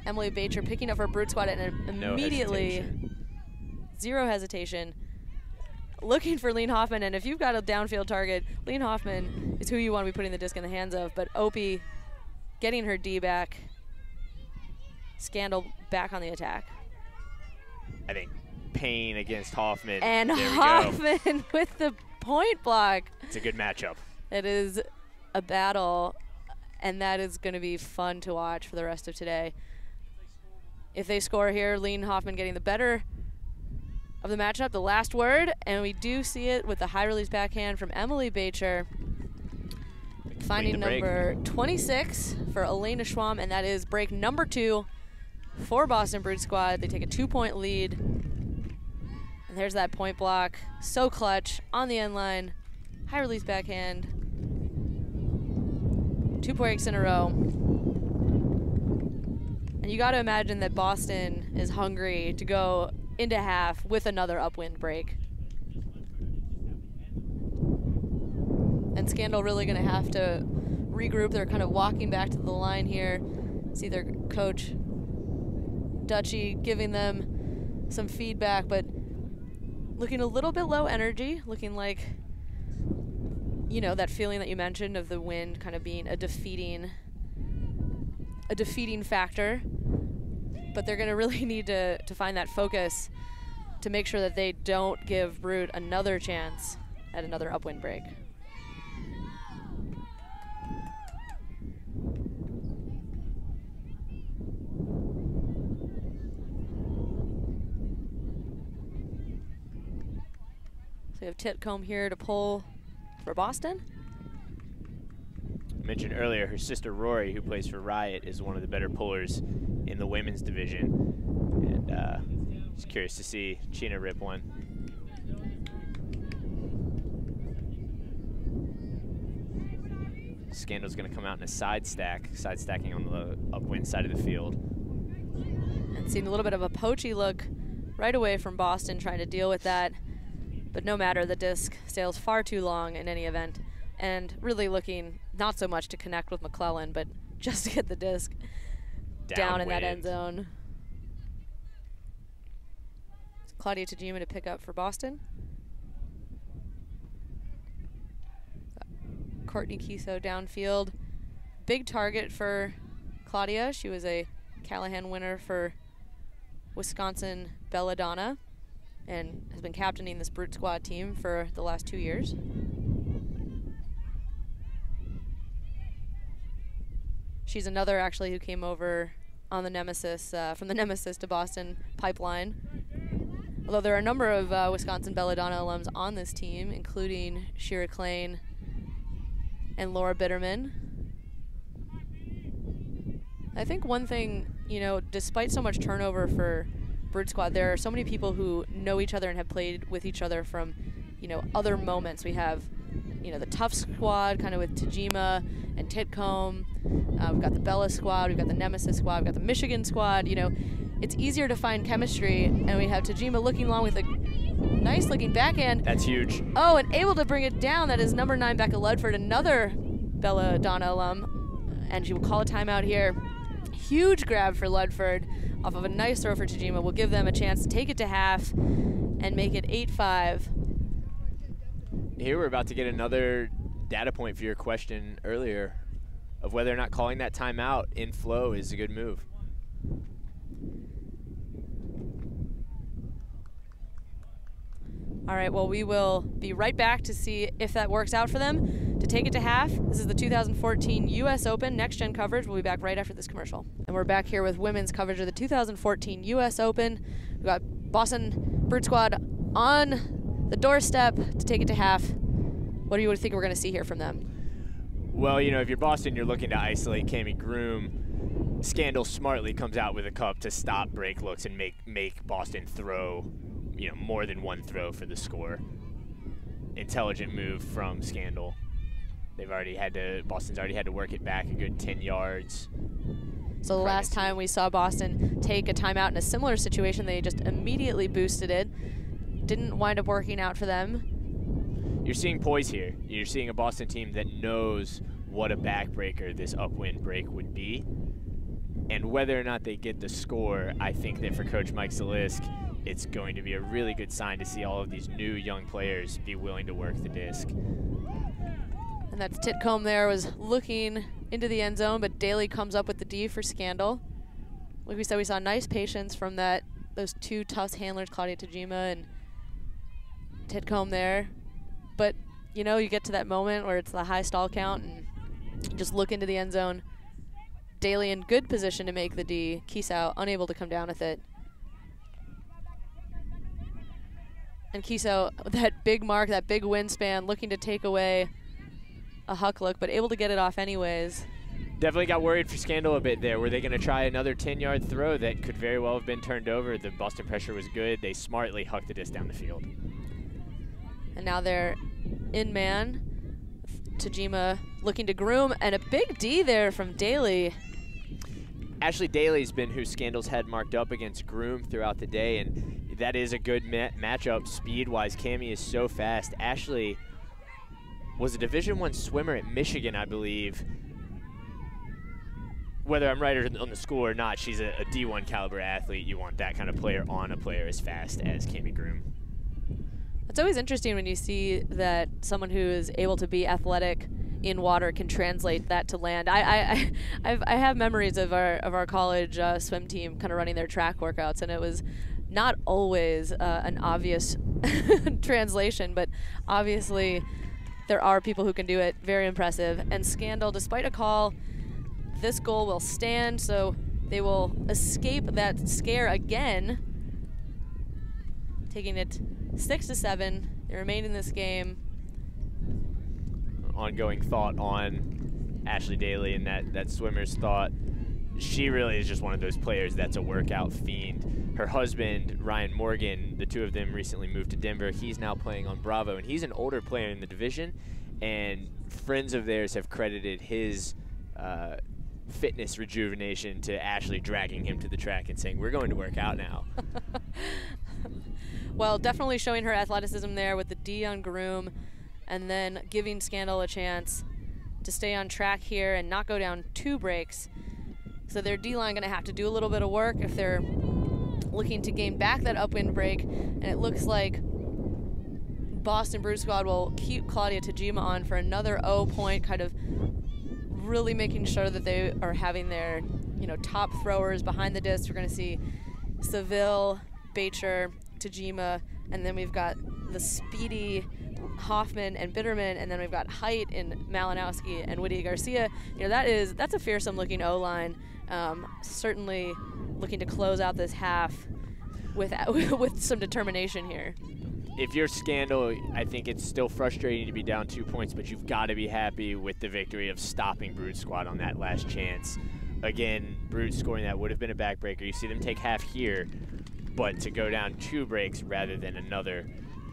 Emily Bacher picking up her Brute Squad and immediately, zero hesitation, looking for Lean Hoffman. And if you've got a downfield target, Lean Hoffman is who you want to be putting the disc in the hands of. But Opie getting her D back. Scandal back on the attack. I think Payne against Hoffman. And Hoffman with the point block. It's a good matchup. It is a battle, and that is going to be fun to watch for the rest of today. If they score here, Lean Hoffman getting the better of the matchup, the last word, and we do see it with the high release backhand from Emily Bacher. Finding number 26 for Elena Schwamm, and that is break number 2 for Boston Brute Squad. They take a 2-point lead. And there's that point block. So clutch on the end line. High release backhand. 2 breaks in a row. And you got to imagine that Boston is hungry to go into half with another upwind break. And Scandal really going to have to regroup. They're kind of walking back to the line here. See their coach, Dutchie, giving them some feedback, but looking a little bit low energy, looking like, you know, that feeling that you mentioned of the wind kind of being a defeating factor. But they're going to really need to find that focus to make sure that they don't give Brute another chance at another upwind break. So we have Titcomb here to pull for Boston. I mentioned earlier her sister Rory, who plays for Riot, is one of the better pullers in the women's division. And just curious to see Chyna rip one. Scandal's going to come out in a side stacking on the upwind side of the field. And seeing a little bit of a poachy look right away from Boston, trying to deal with that. But no matter, the disc sails far too long in any event. And really looking not so much to connect with McClellan, but just to get the disc down in that end zone. So Claudia Tajima to pick up for Boston. Courtney Kiso downfield. Big target for Claudia. She was a Callahan winner for Wisconsin Belladonna and has been captaining this Brute Squad team for the last 2 years. She's another actually who came over on the Nemesis, from the Nemesis to Boston pipeline. Although there are a number of Wisconsin Belladonna alums on this team, including Shira Klein and Laura Bitterman. I think one thing, you know, despite so much turnover for Brute Squad, there are so many people who know each other and have played with each other from, you know, other moments. We have, you know, the Tough Squad, kind of with Tajima and Titcomb. We've got the Bella Squad, we've got the Nemesis Squad, we've got the Michigan Squad. You know, it's easier to find chemistry, and we have Tajima looking long with a nice-looking backhand. That's huge. Oh, and able to bring it down. That is number 9, Becca Ludford, another Belladonna alum, and she will call a timeout here. Huge grab for Ludford off of a nice throw for Tajima. Will give them a chance to take it to half and make it 8-5. Here we're about to get another data point for your question earlier of whether or not calling that timeout in flow is a good move. All right, well, we will be right back to see if that works out for them to take it to half. This is the 2014 U.S. Open Next Gen coverage. We'll be back right after this commercial. And we're back here with women's coverage of the 2014 U.S. Open. We've got Boston Brute Squad on the doorstep to take it to half. What do you think we're going to see here from them? Well, you know, if you're Boston, you're looking to isolate Cami Groom. Scandal smartly comes out with a cup to stop break looks and make Boston throw, you know, more than one throw for the score. Intelligent move from Scandal. Boston's already had to work it back a good 10 yards. So the last time we saw Boston take a timeout in a similar situation, they just immediately boosted it. Didn't wind up working out for them. You're seeing poise here. You're seeing a Boston team that knows what a backbreaker this upwind break would be. And whether or not they get the score, I think that for Coach Mike Zalisk, it's going to be a really good sign to see all of these new young players be willing to work the disc. And that's Titcomb there, was looking into the end zone, but Daly comes up with the D for Scandal. Like we said, we saw nice patience from that those two tough handlers, Claudia Tajima and Titcomb there. But, you know, you get to that moment where it's the high stall count and just look into the end zone. Daly in good position to make the D. Kiesau unable to come down with it. And Kiesau, that big mark, that big wingspan, looking to take away a huck look, but able to get it off anyways. Definitely got worried for Scandal a bit there. Were they going to try another 10-yard throw that could very well have been turned over? The Boston pressure was good. They smartly hucked the disc down the field. And now they're in man. Tajima looking to groom, and a big D there from Daly. Ashley Daly's been who Scandal's had marked up against Groom throughout the day, and that is a good matchup speed-wise. Cammie is so fast. Ashley was a Division I swimmer at Michigan, I believe. Whether I'm right on the school or not, she's a D1 caliber athlete. You want that kind of player on a player as fast as Cammie Groom. It's always interesting when you see that someone who is able to be athletic in water can translate that to land. I have memories of our college swim team kind of running their track workouts, and it was not always an obvious translation, but obviously there are people who can do it. Very impressive. And Scandal, despite a call, this goal will stand, so they will escape that scare again, taking it 6-7. They remain in this game. Ongoing thought on Ashley Daly and that swimmer's thought. She really is just one of those players that's a workout fiend. Her husband, Ryan Morgan, the two of them recently moved to Denver. He's now playing on Bravo, and he's an older player in the division, and friends of theirs have credited his fitness rejuvenation to Ashley dragging him to the track and saying, we're going to work out now. Well, definitely showing her athleticism there with the D on Groom, and then giving Scandal a chance to stay on track here and not go down 2 breaks. So their D-line going to have to do a little bit of work if they're looking to gain back that upwind break. And it looks like Boston Brute Squad will keep Claudia Tajima on for another O point, kind of really making sure that they are having their, you know, top throwers behind the disc. We're going to see Seville, Bacher, Tajima, and then we've got the speedy Hoffman and Bitterman, and then we've got Height in Malinowski and Whitty Garcia. You know, that's a fearsome looking O-line. Certainly looking to close out this half with some determination here. If you're Scandal, I think it's still frustrating to be down 2 points, but you've got to be happy with the victory of stopping Brute Squad on that last chance. Again, Brute scoring that would have been a backbreaker. You see them take half here, but to go down 2 breaks rather than another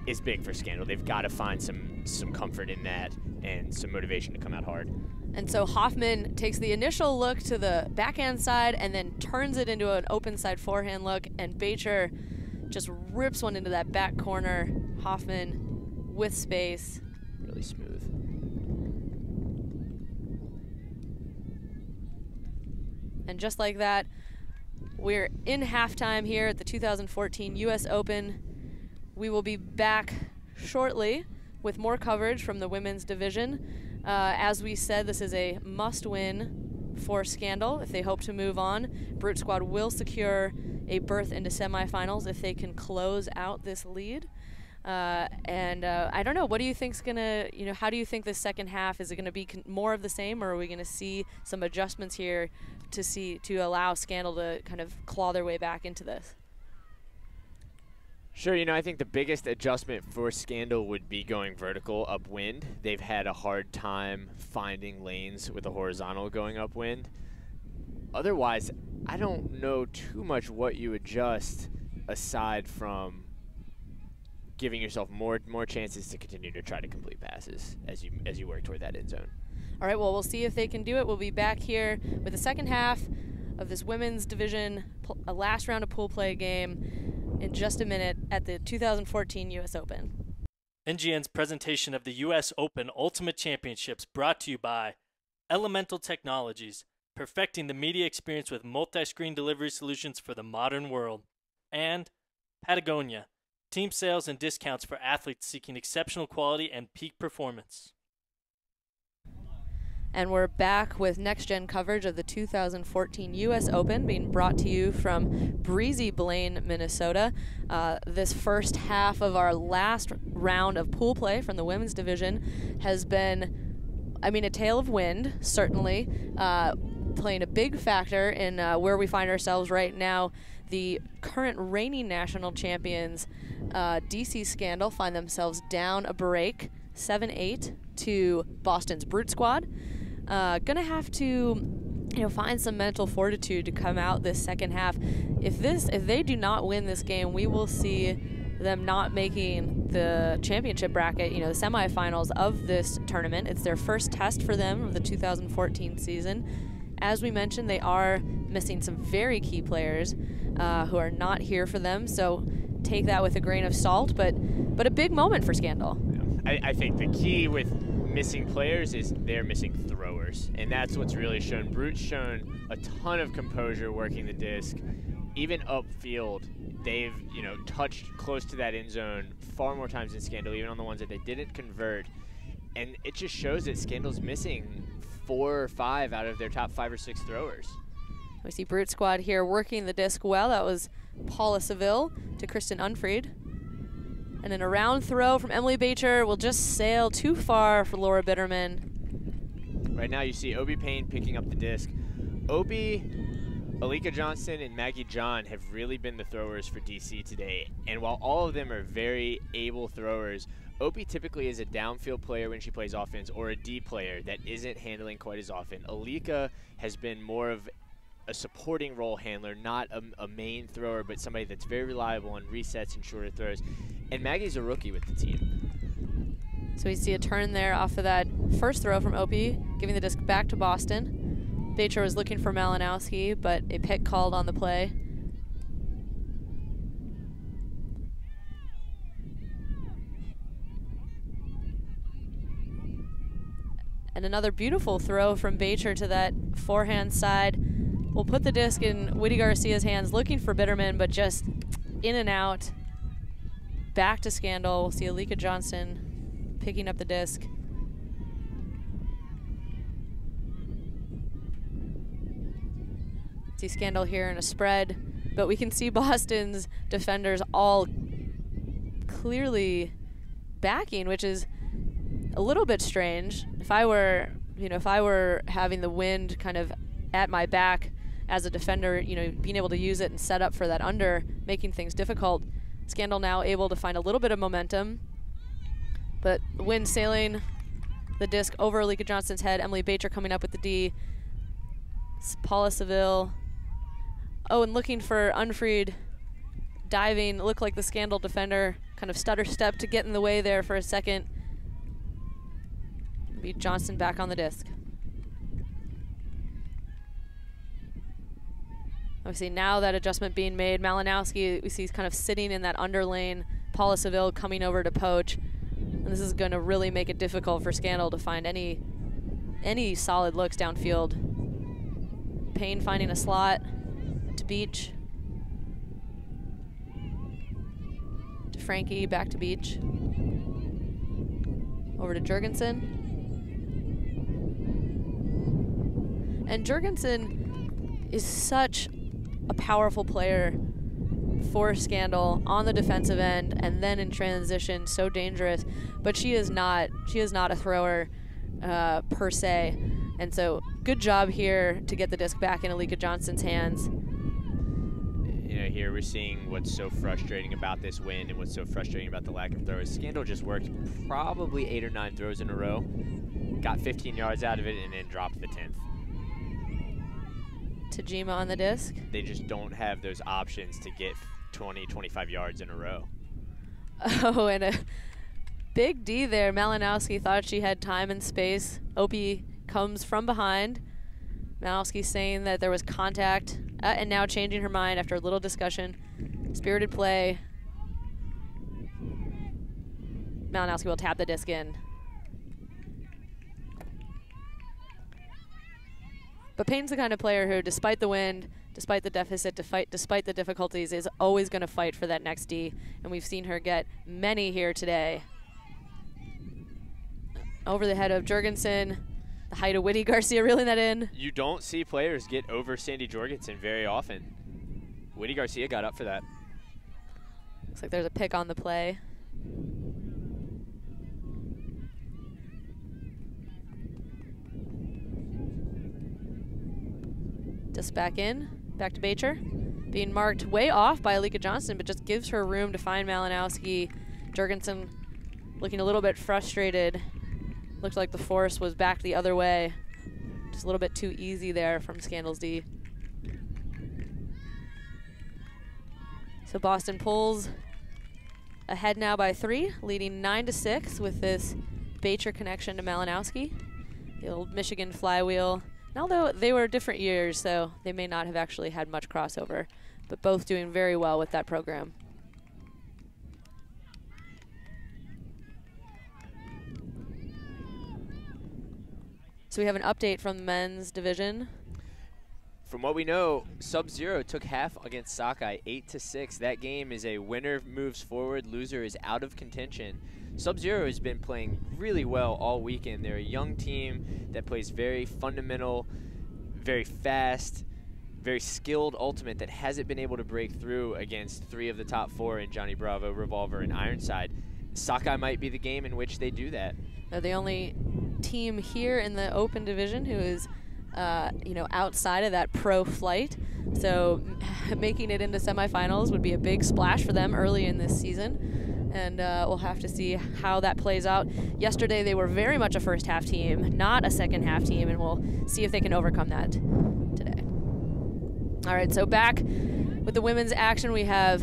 is big for Scandal. They've got to find some comfort in that and some motivation to come out hard. And so Hoffman takes the initial look to the backhand side and then turns it into an open side forehand look, and Bacher just rips one into that back corner. Hoffman with space. Really smooth. And just like that, we're in halftime here at the 2014 U.S. Open. We will be back shortly with more coverage from the women's division. As we said, this is a must-win for Scandal if they hope to move on. Brute Squad will secure a berth into semifinals if they can close out this lead. I don't know, what do you think's gonna, you know, how do you think the second half, is it gonna be more of the same, or are we gonna see some adjustments here to allow Scandal to kind of claw their way back into this? Sure, you know, I think the biggest adjustment for Scandal would be going vertical upwind. They've had a hard time finding lanes with a horizontal going upwind. Otherwise, I don't know too much what you adjust aside from giving yourself more chances to continue to try to complete passes as you work toward that end zone. All right, well, we'll see if they can do it. We'll be back here with the second half of this women's division, a last round of pool play game in just a minute at the 2014 U.S. Open. NGN's presentation of the U.S. Open Ultimate Championships brought to you by Elemental Technologies, perfecting the media experience with multi-screen delivery solutions for the modern world, and Patagonia, team sales and discounts for athletes seeking exceptional quality and peak performance. And we're back with next-gen coverage of the 2014 U.S. Open, being brought to you from breezy Blaine, Minnesota. This first half of our last round of pool play from the women's division has been, I mean, a tale of wind, certainly, playing a big factor in where we find ourselves right now. The current reigning national champions, DC Scandal, find themselves down a break, 7-8 to Boston's Brute Squad. Gonna have to, find some mental fortitude to come out this second half. If they do not win this game, we will see them not making the championship bracket, the semifinals of this tournament. It's their first test for them of the 2014 season. As we mentioned, they are missing some very key players who are not here for them, so take that with a grain of salt, but a big moment for Scandal. I think the key with missing players is they're missing throwers, and that's what's really shown. Brute's shown a ton of composure working the disc. Even upfield, they've touched close to that end zone far more times than Scandal, even on the ones that they didn't convert. And it just shows that Scandal's missing 4 or 5 out of their top 5 or 6 throwers. We see Brute Squad here working the disc well. That was Paula Seville to Kristen Unfried. And then a round throw from Emily Bacher will just sail too far for Laura Bitterman. Right now you see Obi Payne picking up the disc. Obi, Alika Johnston, and Maggie John have really been the throwers for DC today. And while all of them are very able throwers, Obi typically is a downfield player when she plays offense, or a D player that isn't handling quite as often. Alika has been more of a supporting role handler, not a main thrower, but somebody that's very reliable on resets and shorter throws. And Maggie's a rookie with the team. So we see a turn there off of that first throw from Opie, giving the disc back to Boston. Bacher was looking for Malinowski, but a pick called on the play. And another beautiful throw from Bacher to that forehand side. We'll put the disc in Whitty Garcia's hands, looking for Bitterman, but just in and out. Back to Scandal. We'll see Alika Johnston picking up the disc. See Scandal here in a spread, but we can see Boston's defenders all clearly backing, which is a little bit strange. If I were having the wind kind of at my back as a defender, being able to use it and set up for that under, making things difficult. Scandal now able to find a little bit of momentum, but the wind sailing the disc over Alika Johnston's head. Emily Bacher coming up with the D. Paula Seville. Oh, and looking for Unfried, diving. Looked like the Scandal defender kind of stutter step to get in the way there for a second. Beat Johnston back on the disc. Obviously now that adjustment being made, Malinowski we see he's kind of sitting in that under lane. Paula Seville coming over to poach. And this is going to really make it difficult for Scandal to find any solid looks downfield. Payne finding a slot to Beach. To Frankie, back to Beach. Over to Jurgensen. And Jurgensen is such a powerful player for Scandal on the defensive end, and then in transition, so dangerous. But she is not a thrower per se, and so good job here to get the disc back in Alika Johnston's hands. Here we're seeing what's so frustrating about this win and what's so frustrating about the lack of throws. Scandal just worked probably 8 or 9 throws in a row, got 15 yards out of it, and then dropped the 10th. Tajima on the disc. They just don't have those options to get 20, 25 yards in a row. Oh, and a big D there. Malinowski thought she had time and space. Opie comes from behind. Malinowski saying that there was contact, and now changing her mind after a little discussion. Spirited play. Malinowski will tap the disc in. But Payne's the kind of player who, despite the wind, despite the deficit, despite the difficulties, is always going to fight for that next D. And we've seen her get many here today. Over the head of Jurgensen. The height of Whitty Garcia reeling that in. You don't see players get over Sandy Jorgensen very often. Whitty Garcia got up for that. Looks like there's a pick on the play. Just back in, back to Bacher. Being marked way off by Alika Johnston, but just gives her room to find Malinowski. Jorgensen looking a little bit frustrated. Looked like the force was back the other way. Just a little bit too easy there from Scandals D. So Boston pulls ahead now by 3, leading 9-6 with this Bacher connection to Malinowski. The old Michigan flywheel. And although they were different years, so they may not have actually had much crossover, but both doing very well with that program. So we have an update from the men's division. From what we know, Sub-Zero took half against Sockeye, 8-6. That game is a winner moves forward, loser is out of contention. Sub-Zero has been playing really well all weekend. They're a young team that plays very fundamental, very fast, very skilled ultimate that hasn't been able to break through against 3 of the top 4 in Johnny Bravo, Revolver, and Ironside. Sockeye might be the game in which they do that. They're the only team here in the open division who is you know, outside of that pro flight. So making it into semifinals would be a big splash for them early in this season. And we'll have to see how that plays out. Yesterday they were very much a first half team, not a second half team, and we'll see if they can overcome that today. All right, so back with the women's action, we have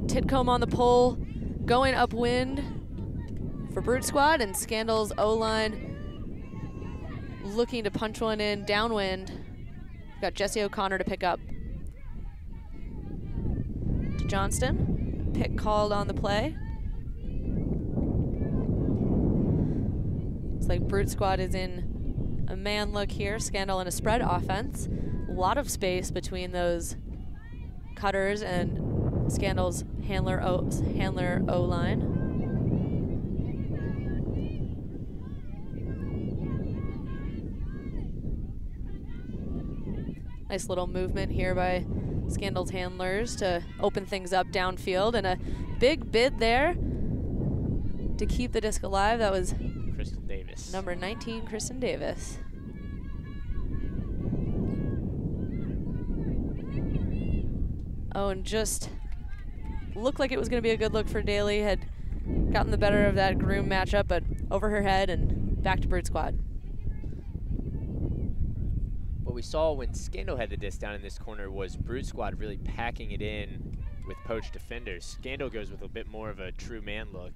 Titcomb on the pole, going upwind for Brute Squad, and Scandal's O-line looking to punch one in downwind. We've got Jesse O'Connor to pick up. To Johnston. Pick called on the play. Looks like Brute Squad is in a man look here. Scandal in a spread offense. A lot of space between those cutters and Scandal's handler O-line. Nice little movement here by Scandal's handlers to open things up downfield, and a big bid there to keep the disc alive. That was Kristen Davis. Number 19, Kristen Davis. Oh, and just looked like it was going to be a good look for Daly. Had gotten the better of that groom matchup, but over her head and back to Brute Squad. What we saw when Scandal had the disc down in this corner was Brute Squad really packing it in with poached defenders. Scandal goes with a bit more of a true man look,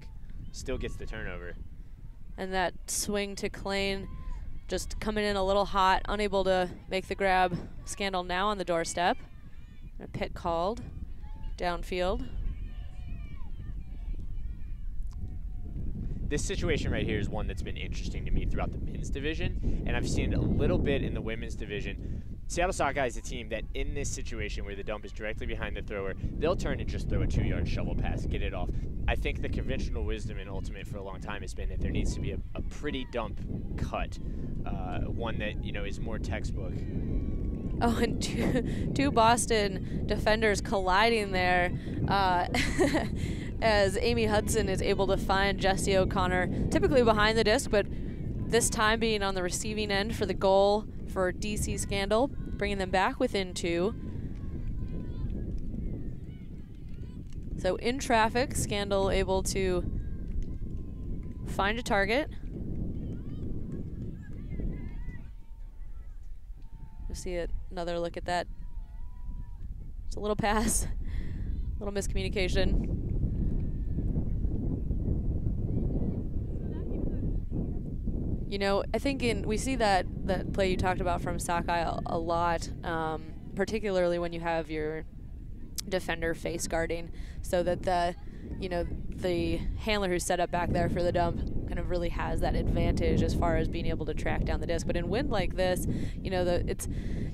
still gets the turnover. And that swing to Klain just coming in a little hot, unable to make the grab. Scandal now on the doorstep. A pit called downfield. This situation right here is one that's been interesting to me throughout the men's division, and I've seen it a little bit in the women's division. Seattle Sockeye is a team that in this situation where the dump is directly behind the thrower, they'll turn and just throw a 2-yard shovel pass, get it off. I think the conventional wisdom in Ultimate for a long time has been that there needs to be a pretty dump cut, one that, you know, is more textbook. Oh, and two Boston defenders colliding there as Amy Hudson is able to find Jesse O'Connor, typically behind the disc, but this time being on the receiving end for the goal for DC Scandal, bringing them back within 2. So in traffic, Scandal able to find a target. We'll see another look at that. It's a little pass, a little miscommunication. You know, I think we see that play you talked about from Sockeye a lot, particularly when you have your defender face guarding, so that the handler who's set up back there for the dump kind of really has that advantage as far as being able to track down the disc. But in wind like this, you know,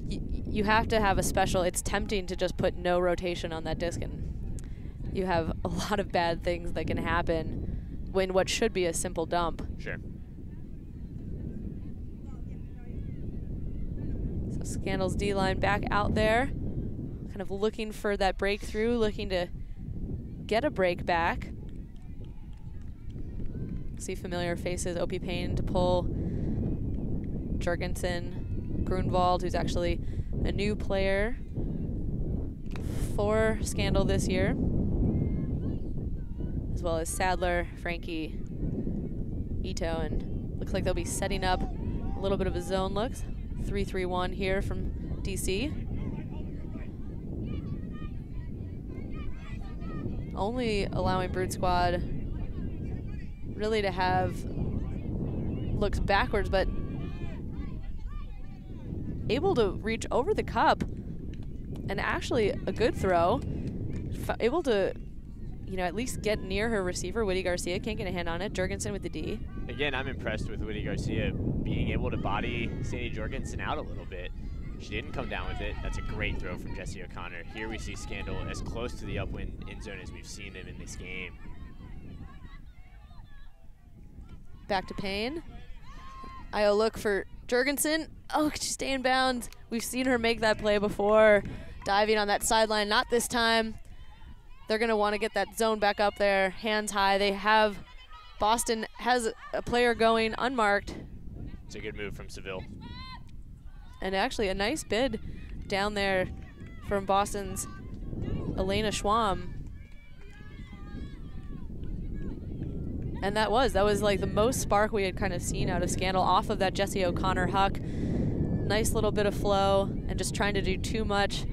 you have to have a special. It's tempting to just put no rotation on that disc, and you have a lot of bad things that can happen when what should be a simple dump. Sure. So Scandal's D-line back out there, kind of looking for that breakthrough, looking to get a break back. See familiar faces, Opie Payne to pull, Jorgensen, Grunwald, who's actually a new player for Scandal this year, as well as Sadler, Frankie, Ito, and looks like they'll be setting up a little bit of a zone look. 3-3-1 here from DC. Only allowing Brute Squad really to have looks backwards, but able to reach over the cup, and actually a good throw. Able to, you know, at least get near her receiver. Whitty Garcia can't get a hand on it. Jorgensen with the D. Again, I'm impressed with Whitty Garcia being able to body Sandy Jorgensen out a little bit. She didn't come down with it. That's a great throw from Jesse O'Connor. Here we see Scandal as close to the upwind end zone as we've seen him in this game. Back to Payne. I'll look for Jorgensen. Oh, could she stay in bounds? We've seen her make that play before. Diving on that sideline, not this time. They're gonna wanna get that zone back up there, hands high. They have, Boston has a player going unmarked. It's a good move from Seville. And actually a nice bid down there from Boston's Elena Schwamm. And that was like the most spark we had kind of seen out of Scandal off of that Jesse O'Connor huck. Nice little bit of flow and just trying to do too much.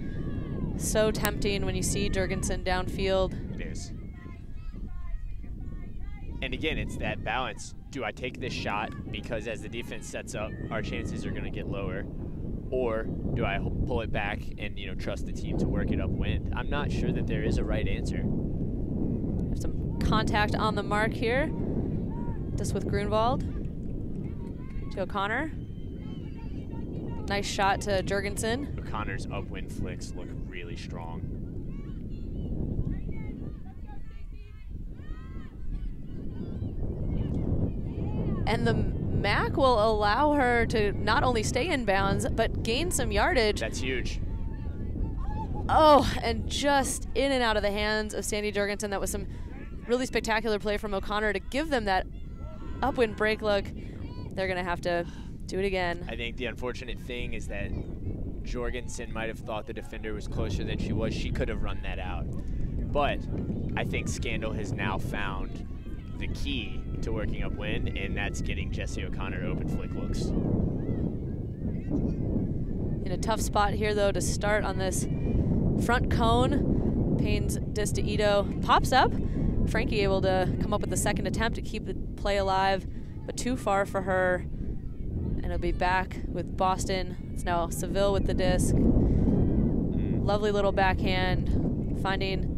So tempting when you see Jorgensen downfield. It is. And again, it's that balance. Do I take this shot because as the defense sets up, our chances are going to get lower? Or do I pull it back and, you know, trust the team to work it upwind? I'm not sure that there is a right answer. Have some contact on the mark here. Just with Grunwald to O'Connor. Nice shot to Jorgensen. O'Connor's upwind flicks look really strong. And the MAC will allow her to not only stay in bounds, but gain some yardage. That's huge. Oh, and just in and out of the hands of Sandy Jorgensen. That was some really spectacular play from O'Connor to give them that upwind break look. They're gonna have to do it again. I think the unfortunate thing is that Jorgensen might have thought the defender was closer than she was. She could have run that out. But I think Scandal has now found the key to working upwind, and that's getting Jesse O'Connor open flick looks. In a tough spot here, though, to start on this front cone. Payne's disc to Ito pops up. Frankie able to come up with the second attempt to keep the play alive, but too far for her. And it'll be back with Boston. It's now Seville with the disc. Lovely little backhand, finding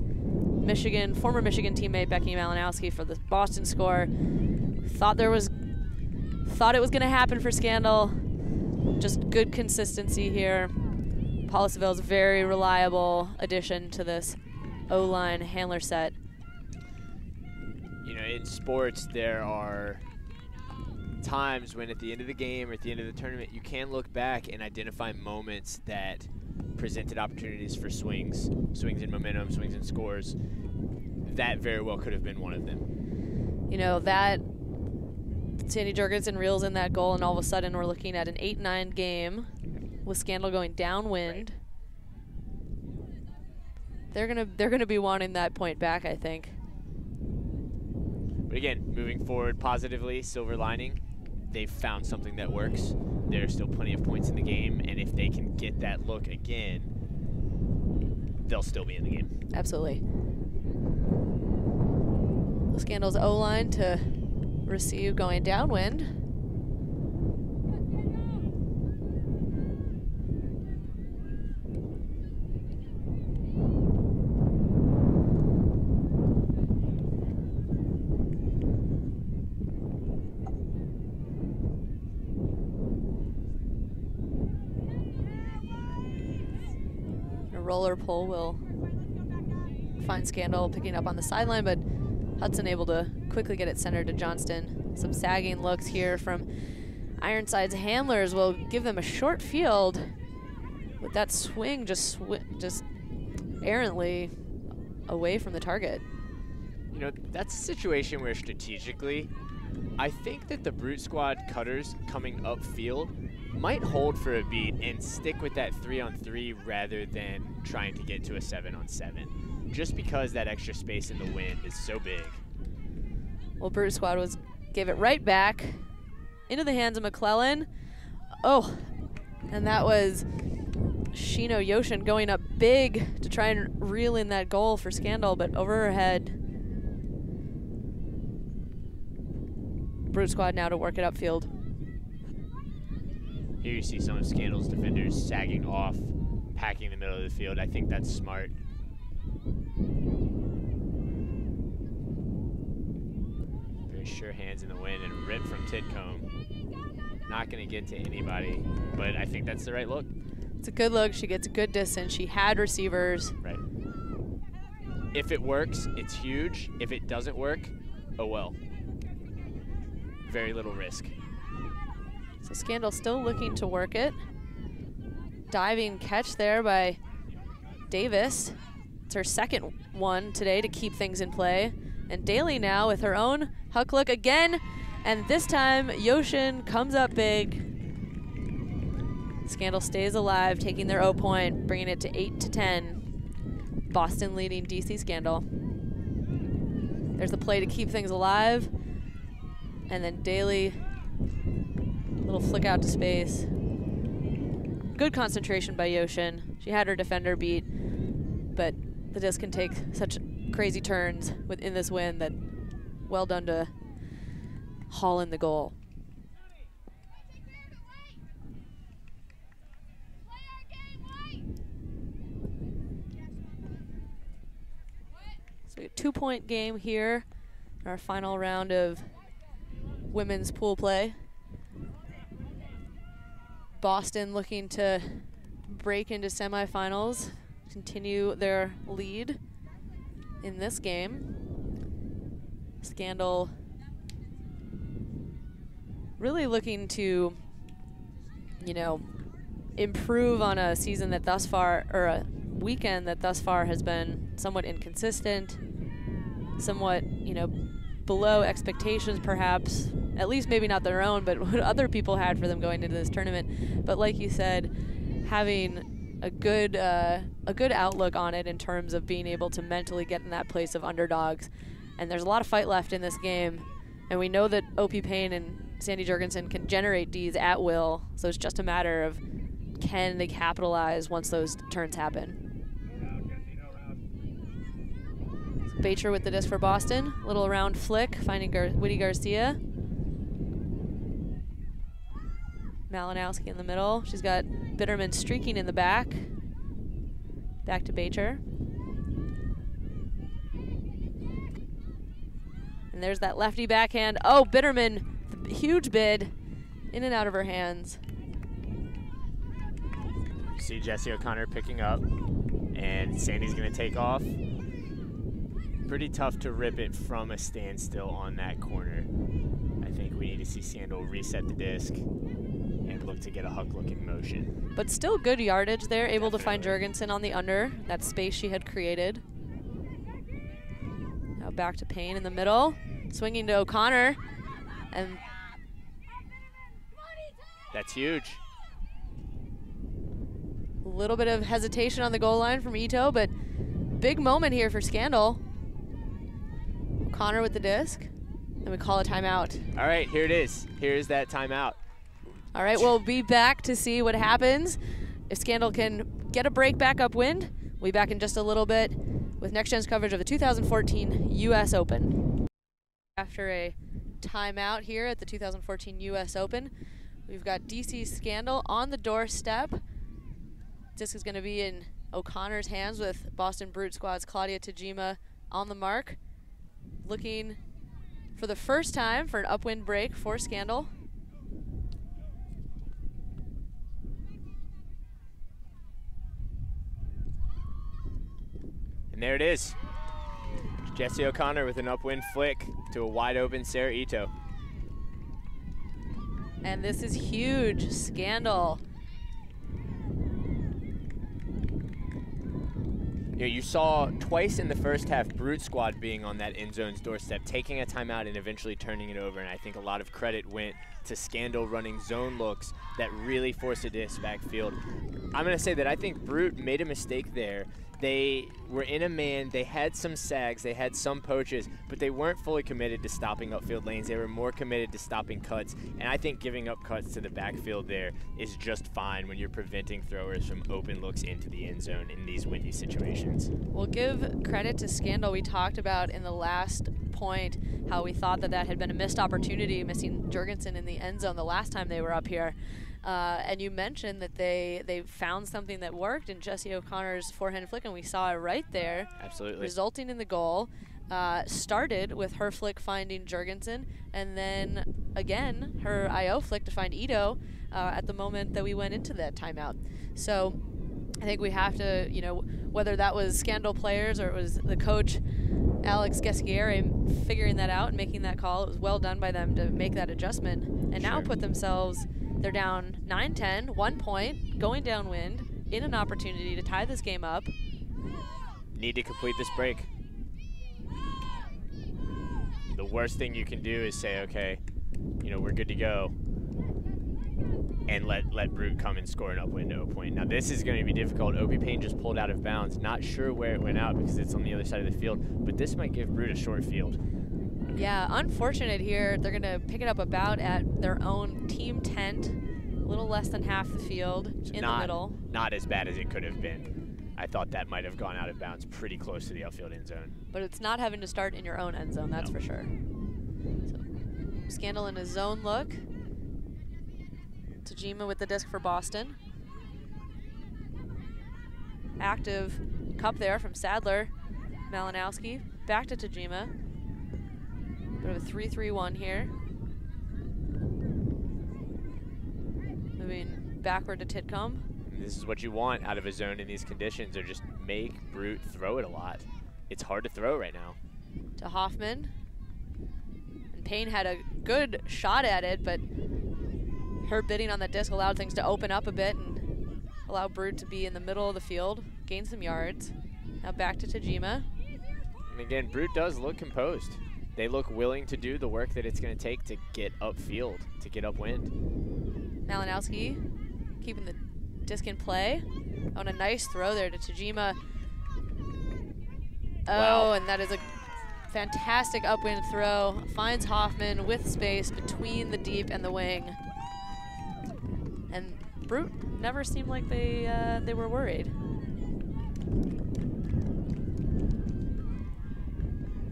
Michigan, former Michigan teammate Becky Malinowski for the Boston score. Thought it was gonna happen for Scandal. Just good consistency here. Paula Seville's a very reliable addition to this O-line handler set. You know, in sports, there are times when at the end of the game or at the end of the tournament, you can look back and identify moments that presented opportunities for swings in momentum, swings in scores. That very well could have been one of them. You know, that Sandy Jorgensen reels in that goal, and all of a sudden we're looking at an 8-9 game with Scandal going downwind. Right. They're gonna be wanting that point back, I think. But again, moving forward positively, silver lining, they've found something that works. There's still plenty of points in the game, and if they can get that look again, they'll still be in the game. Absolutely. Scandal's O-line to receive going downwind. A roller pull will find Scandal picking up on the sideline, but Hudson able to quickly get it centered to Johnston. Some sagging looks here from Ironside's handlers will give them a short field. With that swing just errantly away from the target. You know, that's a situation where strategically, I think that the Brute Squad cutters coming upfield might hold for a beat and stick with that 3-on-3 rather than trying to get to a 7-on-7, just because that extra space in the wind is so big. Well, Brute Squad gave it right back into the hands of McClellan. Oh, and that was Shino Yoshin going up big to try and reel in that goal for Scandal, but over her head. Brute Squad now to work it upfield. Here you see some of Scandal's defenders sagging off, packing the middle of the field. I think that's smart. Very sure hands in the wind and a rip from Titcomb. Not going to get to anybody, but I think that's the right look. It's a good look. She gets a good distance. She had receivers. Right. If it works, it's huge. If it doesn't work, oh well. Very little risk. So Scandal still looking to work it. Diving catch there by Davis. It's her second one today to keep things in play. And Daly now with her own huck look again. And this time, Yoshin comes up big. Scandal stays alive, taking their O point, bringing it to 8-10. Boston leading DC Scandal. There's the play to keep things alive. And then Daly, little flick out to space. Good concentration by Yoshin. She had her defender beat, but the disc can take such crazy turns within this wind that well done to haul in the goal. So we get a 2-point game here in our final round of women's pool play. Boston looking to break into semifinals, continue their lead in this game. Scandal really looking to, you know, improve on a season that thus far, or a weekend that thus far has been somewhat inconsistent, somewhat, you know, below expectations perhaps, at least maybe not their own, but what other people had for them going into this tournament. But like you said, having a good outlook on it in terms of being able to mentally get in that place of underdogs. And there's a lot of fight left in this game, and we know that OP Payne and Sandy Jurgensen can generate Ds at will, so it's just a matter of can they capitalize once those turns happen. Bacher with the disc for Boston. Little around flick, finding Whitty Garcia. Malinowski in the middle. She's got Bitterman streaking in the back. Back to Bacher. And there's that lefty backhand. Oh, Bitterman, the huge bid, in and out of her hands. See Jesse O'Connor picking up, and Sandy's going to take off. Pretty tough to rip it from a standstill on that corner. I think we need to see Scandal reset the disc and look to get a huck look in motion. But still good yardage there, able to find Jurgensen on the under, that space she had created. Now back to Payne in the middle, swinging to O'Connor, and that's huge. A little bit of hesitation on the goal line from Ito, but big moment here for Scandal. O'Connor with the disc, and we call a timeout. All right, here it is. Here's that timeout. All right, we'll be back to see what happens. If Scandal can get a break back upwind, we'll be back in just a little bit with Next Gen's coverage of the 2014 U.S. Open. After a timeout here at the 2014 U.S. Open, we've got DC Scandal on the doorstep. Disc is going to be in O'Connor's hands with Boston Brute Squad's Claudia Tajima on the mark, looking for the first time for an upwind break for Scandal. And there it is. Jesse O'Connor with an upwind flick to a wide open Sarah Ito. And this is huge. Scandal You know, you saw twice in the first half Brute Squad being on that end zone's doorstep, taking a timeout and eventually turning it over. And I think a lot of credit went to Scandal running zone looks that really forced a disc backfield. I'm going to say that I think Brute made a mistake there. They were in a man, they had some sags, they had some poaches, but they weren't fully committed to stopping upfield lanes. They were more committed to stopping cuts, and I think giving up cuts to the backfield there is just fine when you're preventing throwers from open looks into the end zone in these windy situations. We'll give credit to Scandal. We talked about in the last point how we thought that that had been a missed opportunity, missing Jurgensen in the end zone the last time they were up here. And you mentioned that they found something that worked in Jessie O'Connor's forehand flick, and we saw it right there. Absolutely. Resulting in the goal. Started with her flick finding Jurgensen, and then again her IO flick to find Ito at the moment that we went into that timeout. So I think we have to, you know, whether that was Scandal players or it was the coach Alex Geschiere figuring that out and making that call, it was well done by them to make that adjustment and now put themselves. They're down 9-10, 1 point, going downwind, in an opportunity to tie this game up. Need to complete this break. The worst thing you can do is say, okay, you know, we're good to go, and let Brute come and score an upwind to a point. Now this is going to be difficult. Opie Payne just pulled out of bounds. Not sure where it went out because it's on the other side of the field, but this might give Brute a short field. Yeah, unfortunate here. They're going to pick it up about at their own team tent, a little less than half the field in the middle. Not as bad as it could have been. I thought that might have gone out of bounds pretty close to the outfield end zone. But it's not having to start in your own end zone, that's for sure. So, Scandal in a zone look. Tajima with the disc for Boston. Active cup there from Sadler. Malinowski back to Tajima. Bit of a 3-3-1 here. Moving backward to Titcomb. This is what you want out of a zone in these conditions, or just make Brute throw it a lot. It's hard to throw right now. To Hoffman. And Payne had a good shot at it, but her bidding on the disc allowed things to open up a bit and allow Brute to be in the middle of the field, gain some yards. Now back to Tajima. And again, Brute does look composed. They look willing to do the work that it's going to take to get upfield, to get upwind. Malinowski keeping the disc in play. On a nice throw there to Tajima. Wow. Oh, and that is a fantastic upwind throw. Finds Hoffman with space between the deep and the wing. And Brute never seemed like they were worried.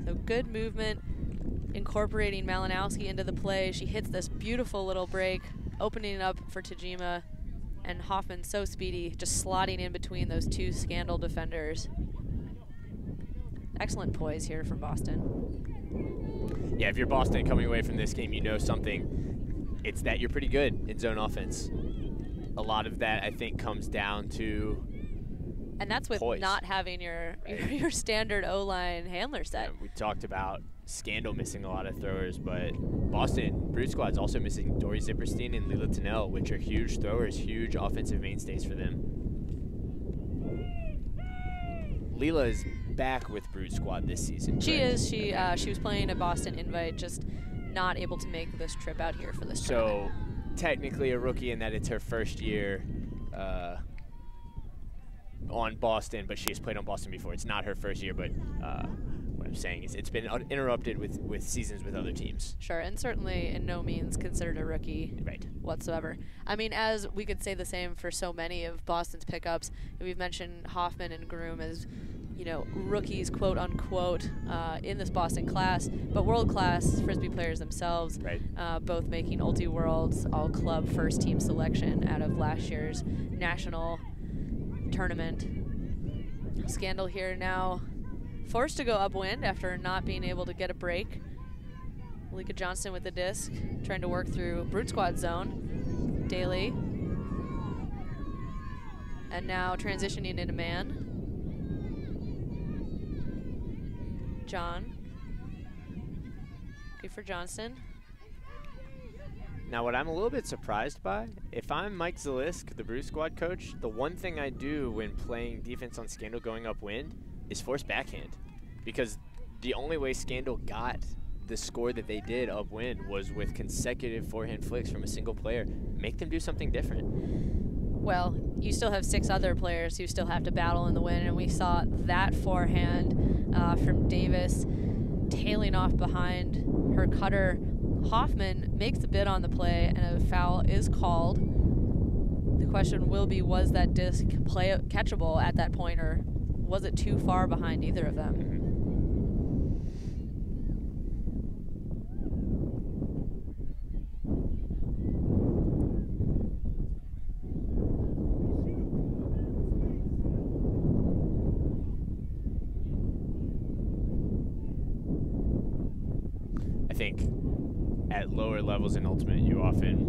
So good movement, incorporating Malinowski into the play. She hits this beautiful little break, opening it up for Tajima, and Hoffman so speedy, just slotting in between those two Scandal defenders. Excellent poise here from Boston. Yeah, if you're Boston coming away from this game, you know something. It's that you're pretty good in zone offense. A lot of that, I think, comes down to and that's with poise. Not having your standard O-line handler set. Yeah, we talked about Scandal missing a lot of throwers, but Boston Brute Squad's also missing Dory Zipperstein and Lila Tennell, which are huge throwers, huge offensive mainstays for them. Lila is back with Brute Squad this season. She is. She was playing a Boston invite, just not able to make this trip out here for this tournament. So technically a rookie in that it's her first year on Boston, but she has played on Boston before. It's not her first year, but what I'm saying is it's been interrupted with seasons with other teams. Sure, and certainly in no means considered a rookie whatsoever. I mean, as we could say the same for so many of Boston's pickups. We've mentioned Hoffman and Groom as, you know, rookies, quote unquote, in this Boston class, but world-class Frisbee players themselves, both making Ulti Worlds all-club first-team selection out of last year's national tournament. Scandal here now forced to go upwind after not being able to get a break. Malika Johnston with the disc, trying to work through Brute Squad zone. Daly. And now transitioning into man. John. Good for Johnston. Now, what I'm a little bit surprised by, if I'm Mike Zalisk, the Brew Squad coach, the one thing I do when playing defense on Scandal going upwind is force backhand. Because the only way Scandal got the score that they did upwind was with consecutive forehand flicks from a single player. Make them do something different. Well, you still have 6 other players who still have to battle in the wind, and we saw that forehand from Davis tailing off behind her cutter. Hoffman makes the bid on the play, and a foul is called. The question will be, was that disc catchable at that point, or was it too far behind either of them? I think at lower levels in Ultimate, you often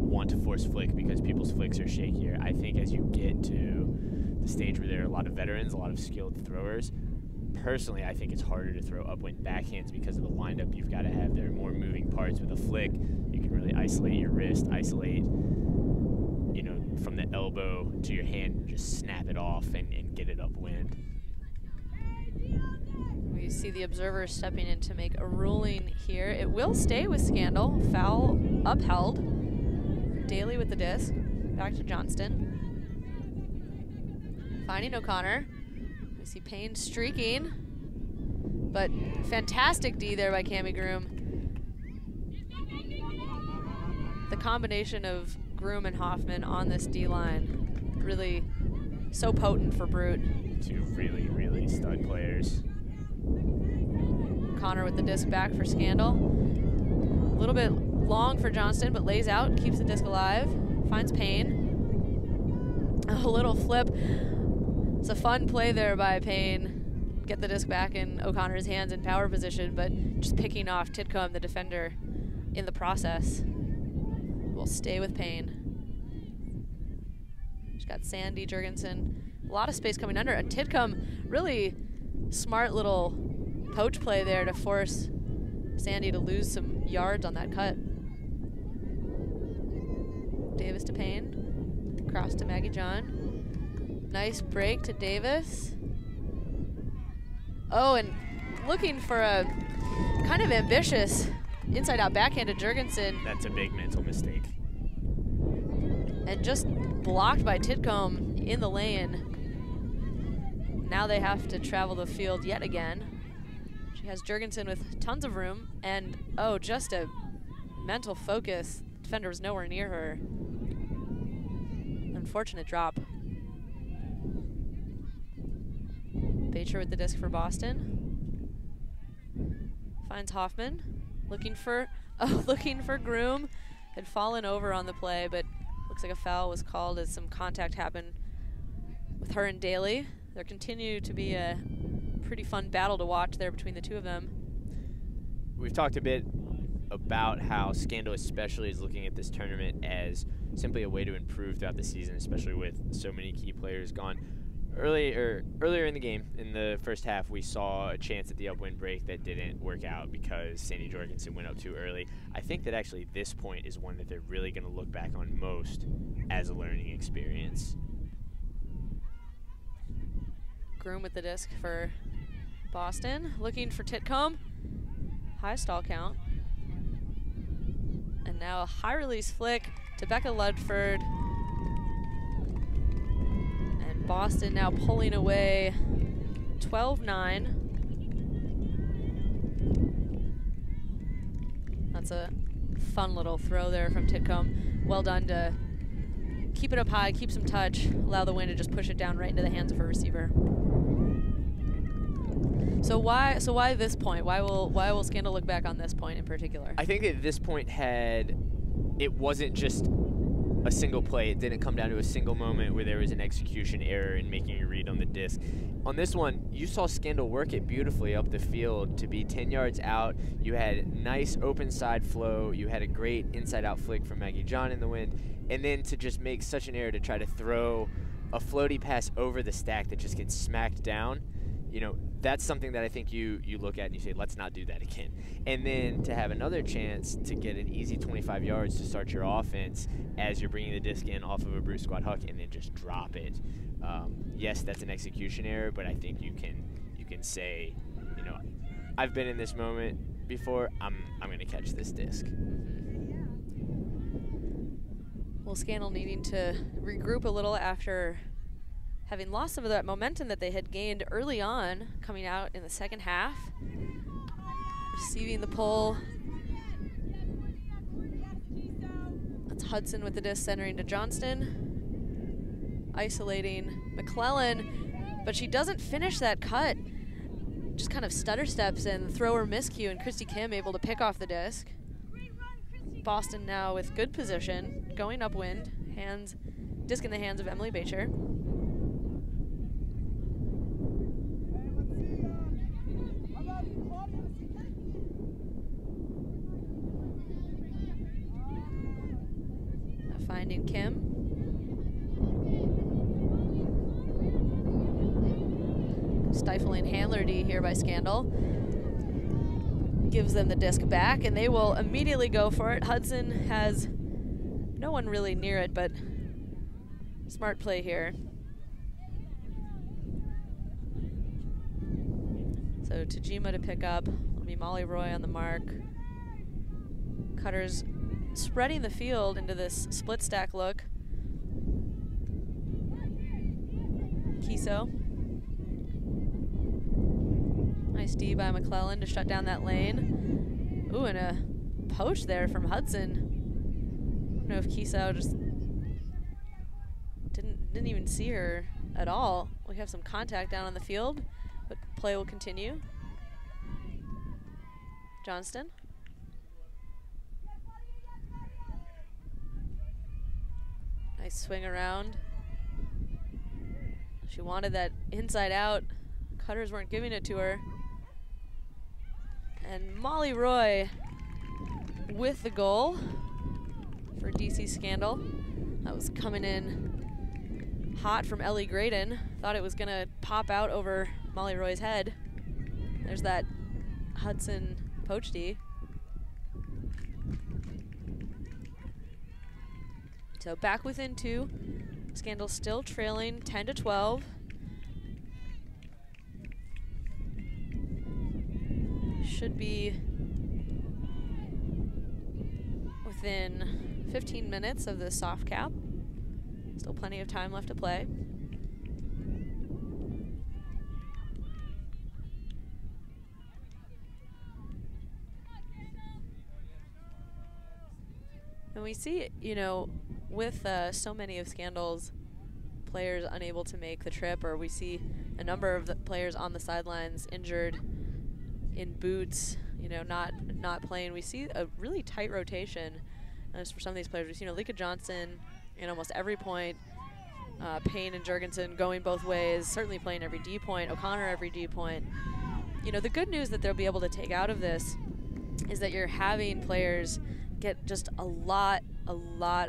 want to force flick because people's flicks are shakier. I think as you get to the stage where there are a lot of veterans, a lot of skilled throwers, personally, I think it's harder to throw upwind backhands because of the windup you've got to have. There are more moving parts with a flick. You can really isolate your wrist, isolate, you know, from the elbow to your hand, and just snap it off and get it upwind. We see the observer stepping in to make a ruling here. It will stay with Scandal. Foul upheld. Daly with the disc. Back to Johnston. Finding O'Connor. We see Payne streaking. But fantastic D there by Cammie Groom. The combination of Groom and Hoffman on this D line really so potent for Brute. 2 really, really stud players. Connor with the disc back for Scandal. A little bit long for Johnston, but lays out, keeps the disc alive, finds Payne. A little flip. It's a fun play there by Payne. Get the disc back in O'Connor's hands in power position, but just picking off Titcomb, the defender, in the process. We'll stay with Payne. She's got Sandy, Jurgensen. A lot of space coming under. And Titcomb, really smart little poach play there to force Sandy to lose some yards on that cut. Davis to Payne. Cross to Maggie John. Nice break to Davis. Oh, and looking for a kind of ambitious inside-out backhand to Jurgensen. That's a big mental mistake. And just blocked by Titcomb in the lane. Now they have to travel the field yet again. She has Jurgensen with tons of room, and oh, just a mental focus. Defender was nowhere near her. Unfortunate drop. Bacher with the disc for Boston. Finds Hoffman, looking for Groom. Had fallen over on the play, but looks like a foul was called as some contact happened with her and Daly. There continue to be a pretty fun battle to watch there between the two of them. We've talked a bit about how Scandal especially is looking at this tournament as simply a way to improve throughout the season, especially with so many key players gone. Earlier in the game, in the first half, we saw a chance at the upwind break that didn't work out because Sandy Jorgensen went up too early. I think that actually this point is one that they're really going to look back on most as a learning experience. Groom with the disc for Boston, looking for Titcomb. High stall count. And now a high release flick to Becca Ludford. And Boston now pulling away 12-9. That's a fun little throw there from Titcomb. Well done to keep it up high, keep some touch, allow the wind to just push it down right into the hands of her receiver. So why this point? Why will Scandal look back on this point in particular? I think that this point it wasn't just a single play. It didn't come down to a single moment where there was an execution error in making a read on the disc. On this one, you saw Scandal work it beautifully up the field to be 10 yards out. You had nice open side flow. You had a great inside out flick from Maggie John in the wind. And then to just make such an error to try to throw a floaty pass over the stack that just gets smacked down, you know, that's something that I think you look at and you say, let's not do that again. And then to have another chance to get an easy 25 yards to start your offense as you're bringing the disc in off of a Brute Squad huck and then just drop it. Yes, that's an execution error, but I think you can say, you know, I've been in this moment before. I'm going to catch this disc. Well, Scandal needing to regroup a little after having lost some of that momentum that they had gained early on, coming out in the second half. Receiving the pull. That's Hudson with the disc centering to Johnston. Isolating McClellan, but she doesn't finish that cut. Just kind of stutter steps and thrower miscue, and Christy Kim able to pick off the disc. Boston now with good position, going upwind, disc in the hands of Emily Bacher. Finding Kim. Stifling handler D here by Scandal. Gives them the disc back, and they will immediately go for it. Hudson has no one really near it, but smart play here. So Tajima to pick up. It'll be Molly Roy on the mark. Cutters spreading the field into this split stack look. Kiso. Nice D by McClellan to shut down that lane. Ooh, and a poach there from Hudson. I don't know if Kiso just didn't even see her at all. We have some contact down on the field, but play will continue. Johnston. Nice swing around. She wanted that inside out. Cutters weren't giving it to her. And Molly Roy with the goal for DC Scandal. That was coming in hot from Ellie Graydon. Thought it was gonna pop out over Molly Roy's head. There's that Hudson poach D. So back within 2. Scandal still trailing 10-12. Should be within 15 minutes of the soft cap. Still plenty of time left to play. And we see, you know, with so many of Scandal's players unable to make the trip, or we see a number of the players on the sidelines injured, in boots, you know, not playing. We see a really tight rotation as for some of these players. We've seen Alika Johnson in almost every point, Payne and Jurgensen going both ways, certainly playing every D point, O'Connor every D point. You know, the good news that they'll be able to take out of this is that you're having players get just a lot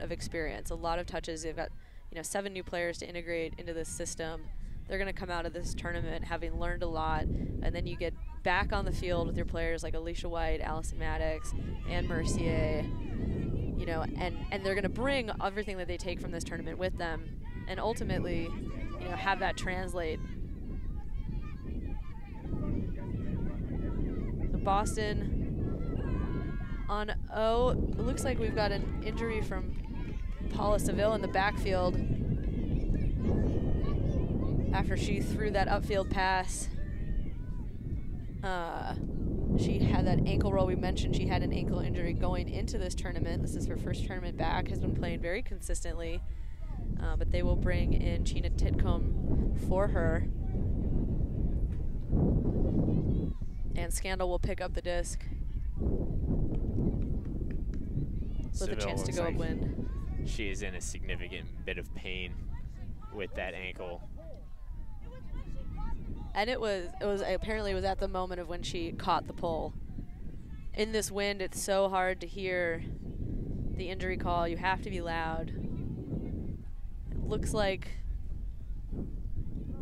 of experience, a lot of touches. They've got, you know, 7 new players to integrate into this system. They're going to come out of this tournament having learned a lot, and then you get back on the field with your players like Alicia White, Allison Maddox, Anne Mercier, you know, and they're going to bring everything that they take from this tournament with them, and ultimately, you know, have that translate. So Boston on O. It looks like we've got an injury from Paula Seville in the backfield after she threw that upfield pass. She had that ankle roll. We mentioned she had an ankle injury going into this tournament. This is her first tournament back, has been playing very consistently. But they will bring in Sheena Titcomb for her. And Scandal will pick up the disc with a chance to go upwind. She is in a significant bit of pain with that ankle. And it was apparently it was at the moment of when she caught the pull. In this wind, it's so hard to hear the injury call. You have to be loud. It looks like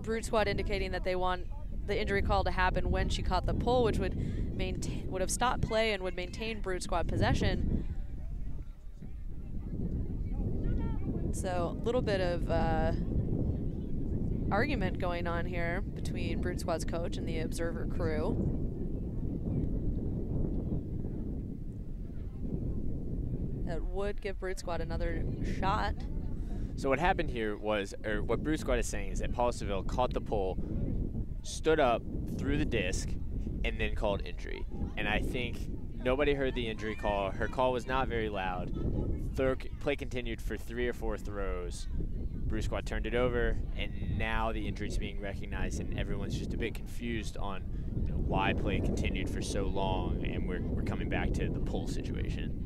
Brute Squad indicating that they want the injury call to happen when she caught the pole, which would have stopped play and would maintain Brute Squad possession. So a little bit of argument going on here between Brute Squad's coach and the observer crew. That would give Brute Squad another shot. So what happened here was, or what Brute Squad is saying is that Paula Seville caught the pole, stood up, threw the disc, and then called injury. And I think nobody heard the injury call. Her call was not very loud. Play continued for 3 or 4 throws. Brute Squad turned it over, and now the injury is being recognized, and everyone's just a bit confused on why play continued for so long, and we're coming back to the pole situation.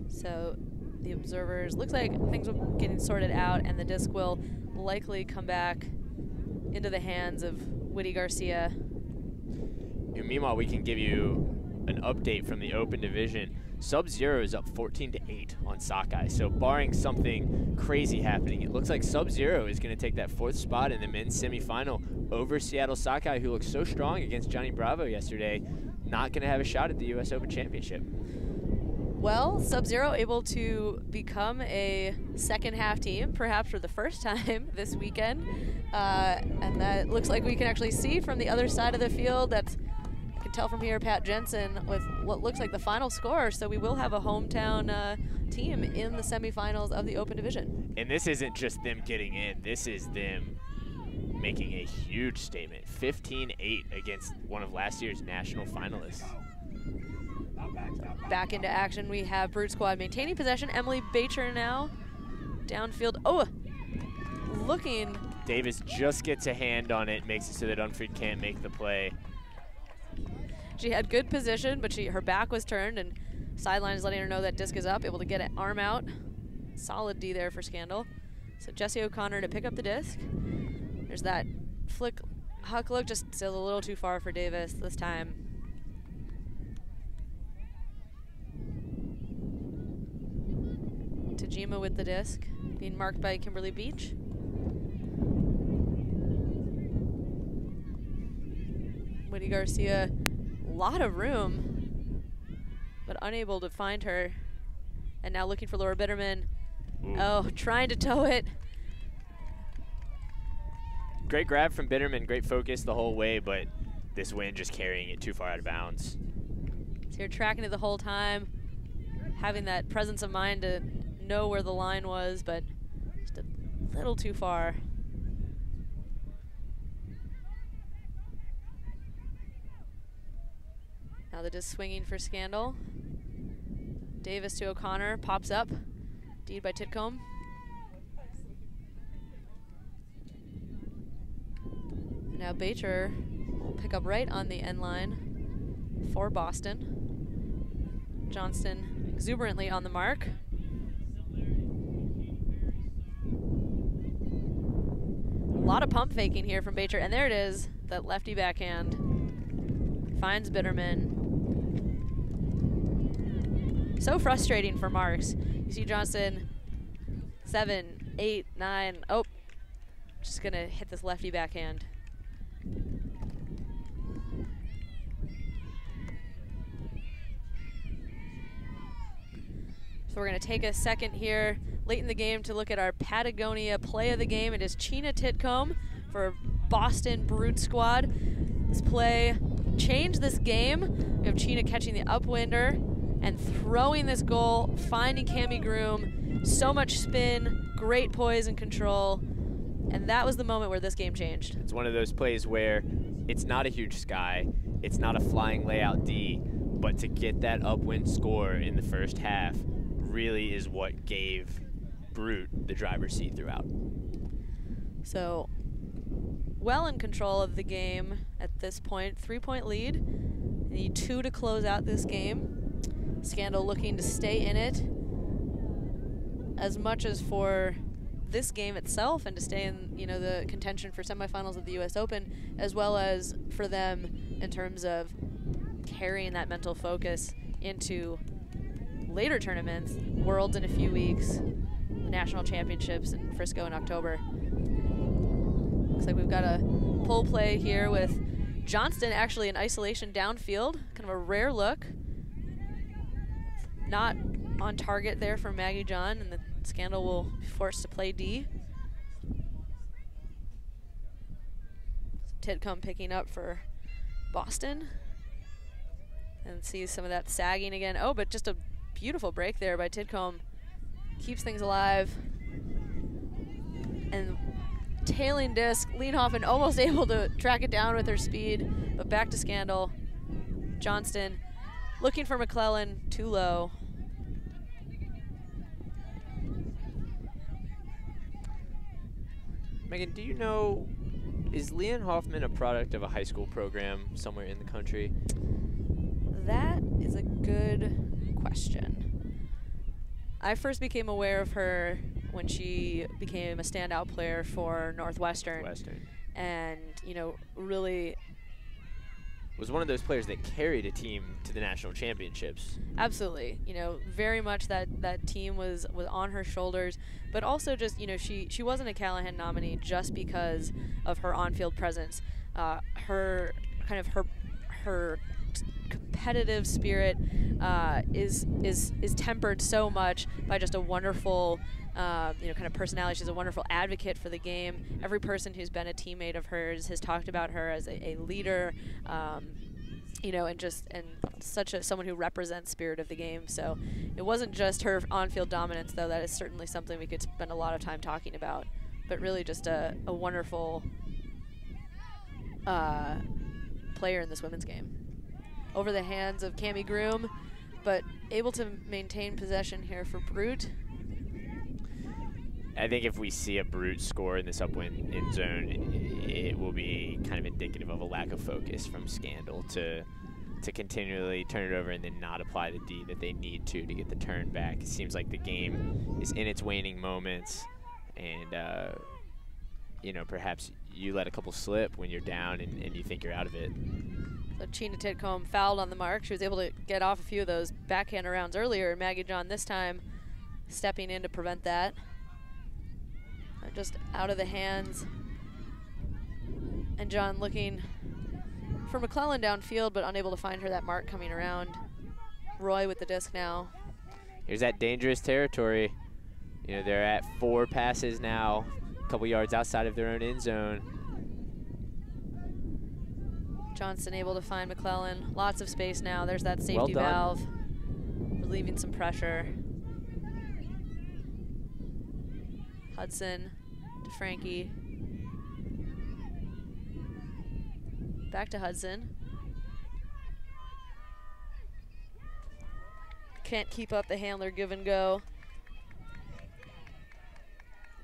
So the observers, looks like things are getting sorted out, and the disc will likely come back into the hands of Whitty Garcia. And meanwhile, we can give you an update from the Open Division. Sub-Zero is up 14-8 on Sockeye. So barring something crazy happening, it looks like Sub-Zero is going to take that 4th spot in the men's semifinal over Seattle Sockeye, who looked so strong against Johnny Bravo yesterday. Not going to have a shot at the U.S. Open Championship. Well, Sub-Zero able to become a second-half team, perhaps for the first time this weekend. And that looks like we can actually see from the other side of the field. That's, I can tell from here, Pat Jensen with what looks like the final score. So we will have a hometown team in the semifinals of the Open Division. And this isn't just them getting in. This is them making a huge statement. 15-8 against one of last year's national finalists. Back into action, we have Brute Squad maintaining possession. Emily Bacher now downfield. Oh, looking. Davis just gets a hand on it, makes it so that Unfried can't make the play. She had good position, but her back was turned, and sideline is letting her know that disc is up, able to get an arm out. Solid D there for Scandal. So Jessie O'Connor to pick up the disc. There's that flick, huck look, just still a little too far for Davis this time. Tajima with the disc, being marked by Kimberly Beach. Whitty Garcia, a lot of room, but unable to find her. And now looking for Laura Bitterman. Ooh. Oh, trying to tow it. Great grab from Bitterman, great focus the whole way, but this wind just carrying it too far out of bounds. So you're tracking it the whole time, having that presence of mind to know where the line was, but just a little too far. Now the disc swinging for Scandal. Davis to O'Connor, pops up. Deed by Titcomb. Now Bacher will pick up right on the end line for Boston. Johnston exuberantly on the mark. A lot of pump faking here from Bacher, and there it is, that lefty backhand. Finds Bitterman. So frustrating for marks. You see Johnston, 7, 8, 9, oh, just gonna hit this lefty backhand. So we're gonna take a second here late in the game to look at our Patagonia play of the game. It is Chyna Titcomb for Boston Brute Squad. This play changed this game. We have Chyna catching the upwinder and throwing this goal, finding Cami Groom. So much spin, great poise and control. And that was the moment where this game changed. It's one of those plays where it's not a huge sky, it's not a flying layout D, but to get that upwind score in the first half really is what gave Brute the driver's seat throughout. So, well in control of the game at this point. 3-point lead. They need 2 to close out this game. Scandal looking to stay in it as much as for this game itself and to stay in, you know, the contention for semifinals of the U.S. Open, as well as for them in terms of carrying that mental focus into later tournaments, Worlds in a few weeks, the National Championships in Frisco in October. Looks like we've got a pull play here with Johnston actually in isolation downfield. Kind of a rare look. Not on target there for Maggie John, and the Scandal will be forced to play D. Tidcombe picking up for Boston. And see some of that sagging again. Oh, but just a beautiful break there by Tidcombe. Keeps things alive. And tailing disc, Lienhoffen almost able to track it down with her speed, but back to Scandal. Johnston looking for McClellan, too low. Megan, do you know, is Lienhoffen a product of a high school program somewhere in the country? That is a good question. I first became aware of her when she became a standout player for Northwestern. And, you know, really was one of those players that carried a team to the national championships. Absolutely. You know, very much that team was on her shoulders, but also just, you know, she wasn't a Callahan nominee just because of her on-field presence. Her competitive spirit is tempered so much by just a wonderful you know, kind of personality. She's a wonderful advocate for the game. Every person who's been a teammate of hers has talked about her as a leader, you know, and someone who represents spirit of the game. So it wasn't just her on-field dominance, though. That is certainly something we could spend a lot of time talking about. But really just a wonderful player in this women's game. Over the hands of Cammie Groom, but able to maintain possession here for Brute. I think if we see a Brute score in this upwind end zone, it will be kind of indicative of a lack of focus from Scandal to continually turn it over and then not apply the D that they need to get the turn back. It seems like the game is in its waning moments, and you know, perhaps you let a couple slip when you're down and you think you're out of it. So Chyna Tidcombe fouled on the mark. She was able to get off a few of those backhand rounds earlier. Maggie John this time stepping in to prevent that. Just out of the hands. And John looking for McClellan downfield, but unable to find her. That mark coming around. Roy with the disc now. Here's that dangerous territory. You know, they're at 4 passes now, a couple yards outside of their own end zone. Johnston able to find McClellan. Lots of space now. There's that safety valve, relieving some pressure. Hudson to Frankie. Back to Hudson. Can't keep up the handler give and go.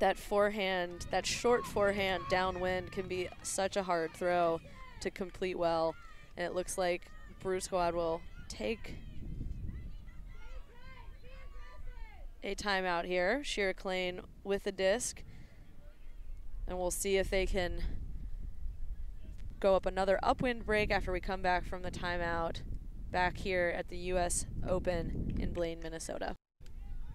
That forehand, that short forehand downwind can be such a hard throw to complete well. And it looks like Brute Squad will take a timeout here. Shira Klein with the disc. And we'll see if they can go up another upwind break after we come back from the timeout back here at the US Open in Blaine, Minnesota.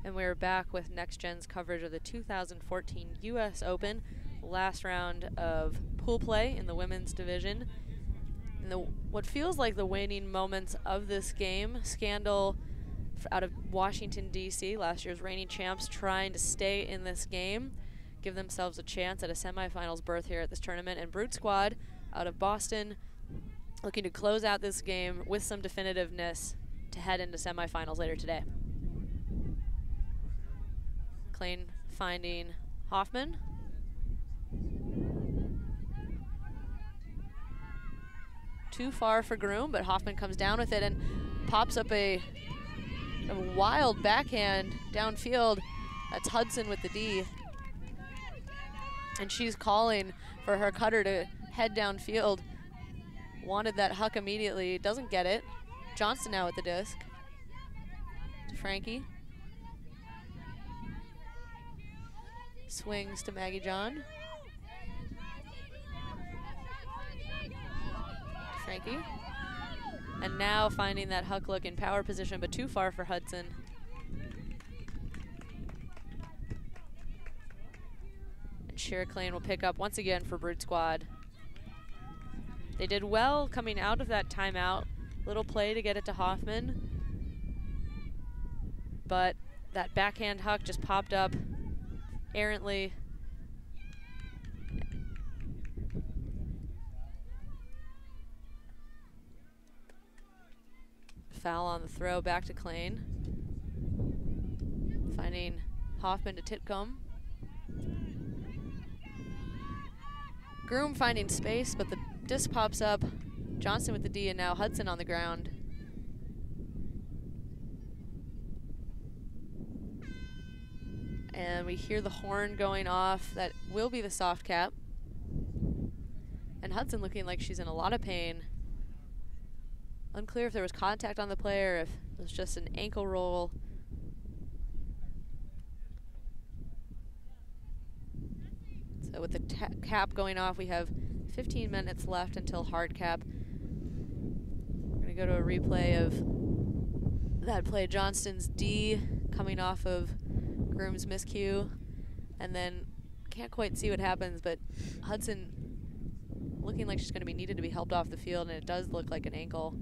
And we're back with Next Gen's coverage of the 2014 US Open, last round of pool play in the women's division. In what feels like the waning moments of this game, Scandal out of Washington, D.C., last year's reigning champs, trying to stay in this game, give themselves a chance at a semifinals berth here at this tournament. And Brute Squad out of Boston looking to close out this game with some definitiveness to head into semifinals later today. Klein finding Hoffman. Too far for Groom, but Hoffman comes down with it and pops up a wild backhand downfield. That's Hudson with the D. And she's calling for her cutter to head downfield. Wanted that huck immediately, doesn't get it. Johnston now with the disc. To Frankie. Swings to Maggie John. Frankie. And now finding that huck look in power position, but too far for Hudson. And advantage here. Klein will pick up once again for Brute Squad. They did well coming out of that timeout. Little play to get it to Hoffman. But that backhand huck just popped up errantly. Foul on the throw, back to Klein. Finding Hoffman to Titcomb. Groom finding space, but the disc pops up. Johnston with the D, and now Hudson on the ground. And we hear the horn going off. That will be the soft cap. And Hudson looking like she's in a lot of pain. Unclear if there was contact on the player, if it was just an ankle roll. So with the cap going off, we have 15 minutes left until hard cap. We're gonna go to a replay of that play. Johnston's D coming off of Groom's miscue, and then can't quite see what happens, but Hudson looking like she's gonna be needed to be helped off the field, and it does look like an ankle.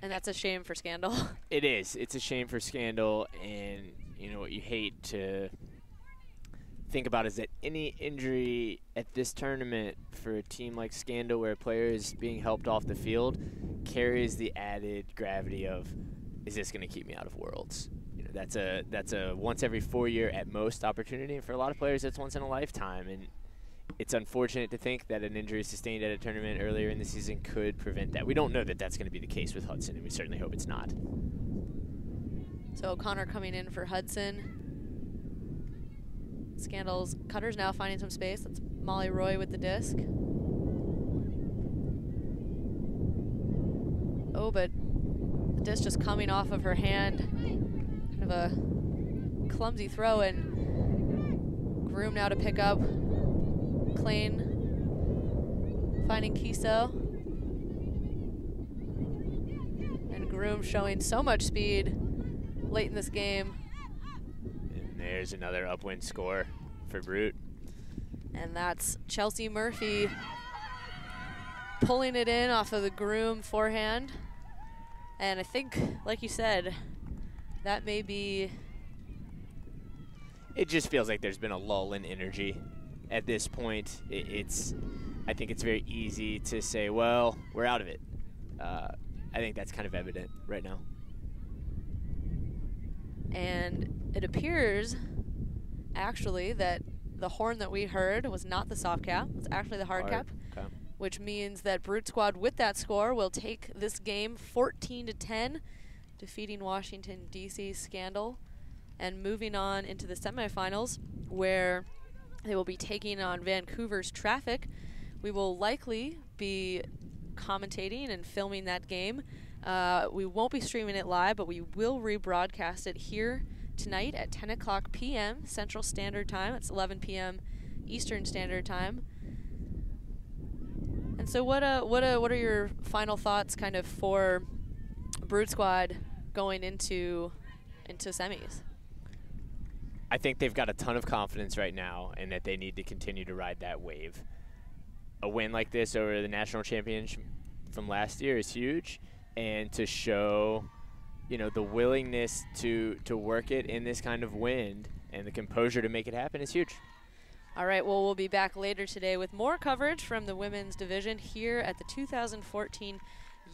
And that's a shame for Scandal. It is. It's a shame for Scandal, and you know what you hate to think about is that any injury at this tournament for a team like Scandal, where a player is being helped off the field, carries the added gravity of, is this going to keep me out of Worlds? You know, that's a once every 4 year at most opportunity, and for a lot of players, that's once in a lifetime. And it's unfortunate to think that an injury sustained at a tournament earlier in the season could prevent that. We don't know that that's going to be the case with Hudson, and we certainly hope it's not. So O'Connor coming in for Hudson. Scandal's cutter's now finding some space. That's Molly Roy with the disc. Oh, but the disc just coming off of her hand. Kind of a clumsy throw, and Groom now to pick up. Klein finding Kiso. And Groom showing so much speed late in this game. And there's another upwind score for Brute. And that's Chelsea Murphy pulling it in off of the Groom forehand. And I think, like you said, that may be... It just feels like there's been a lull in energy. At this point, I think it's very easy to say, well, we're out of it. I think that's kind of evident right now. And it appears, actually, that the horn that we heard was not the soft cap. It's actually the hard cap, okay. Which means that Brute Squad, with that score, will take this game 14-10, defeating Washington, D.C. Scandal, and moving on into the semifinals, where they will be taking on Vancouver's Traffic. We will likely be commentating and filming that game. We won't be streaming it live, but we will rebroadcast it here tonight at 10 o'clock p.m. Central Standard Time. It's 11 p.m. Eastern Standard Time. And so what are your final thoughts kind of for Brute Squad going into semis? I think they've got a ton of confidence right now, and that they need to continue to ride that wave. A win like this over the national championship from last year is huge, and to show, you know, the willingness to work it in this kind of wind and the composure to make it happen is huge. All right, well, we'll be back later today with more coverage from the women's division here at the 2014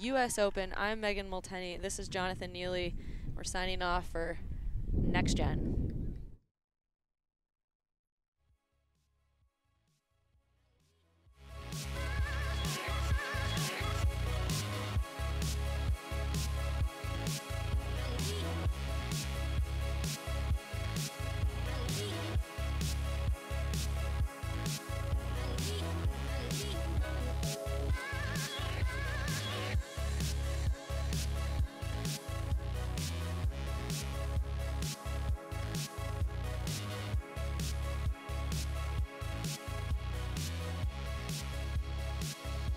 U.S. Open. I'm Megan Multeney. This is Jonathan Neely. We're signing off for Next Gen.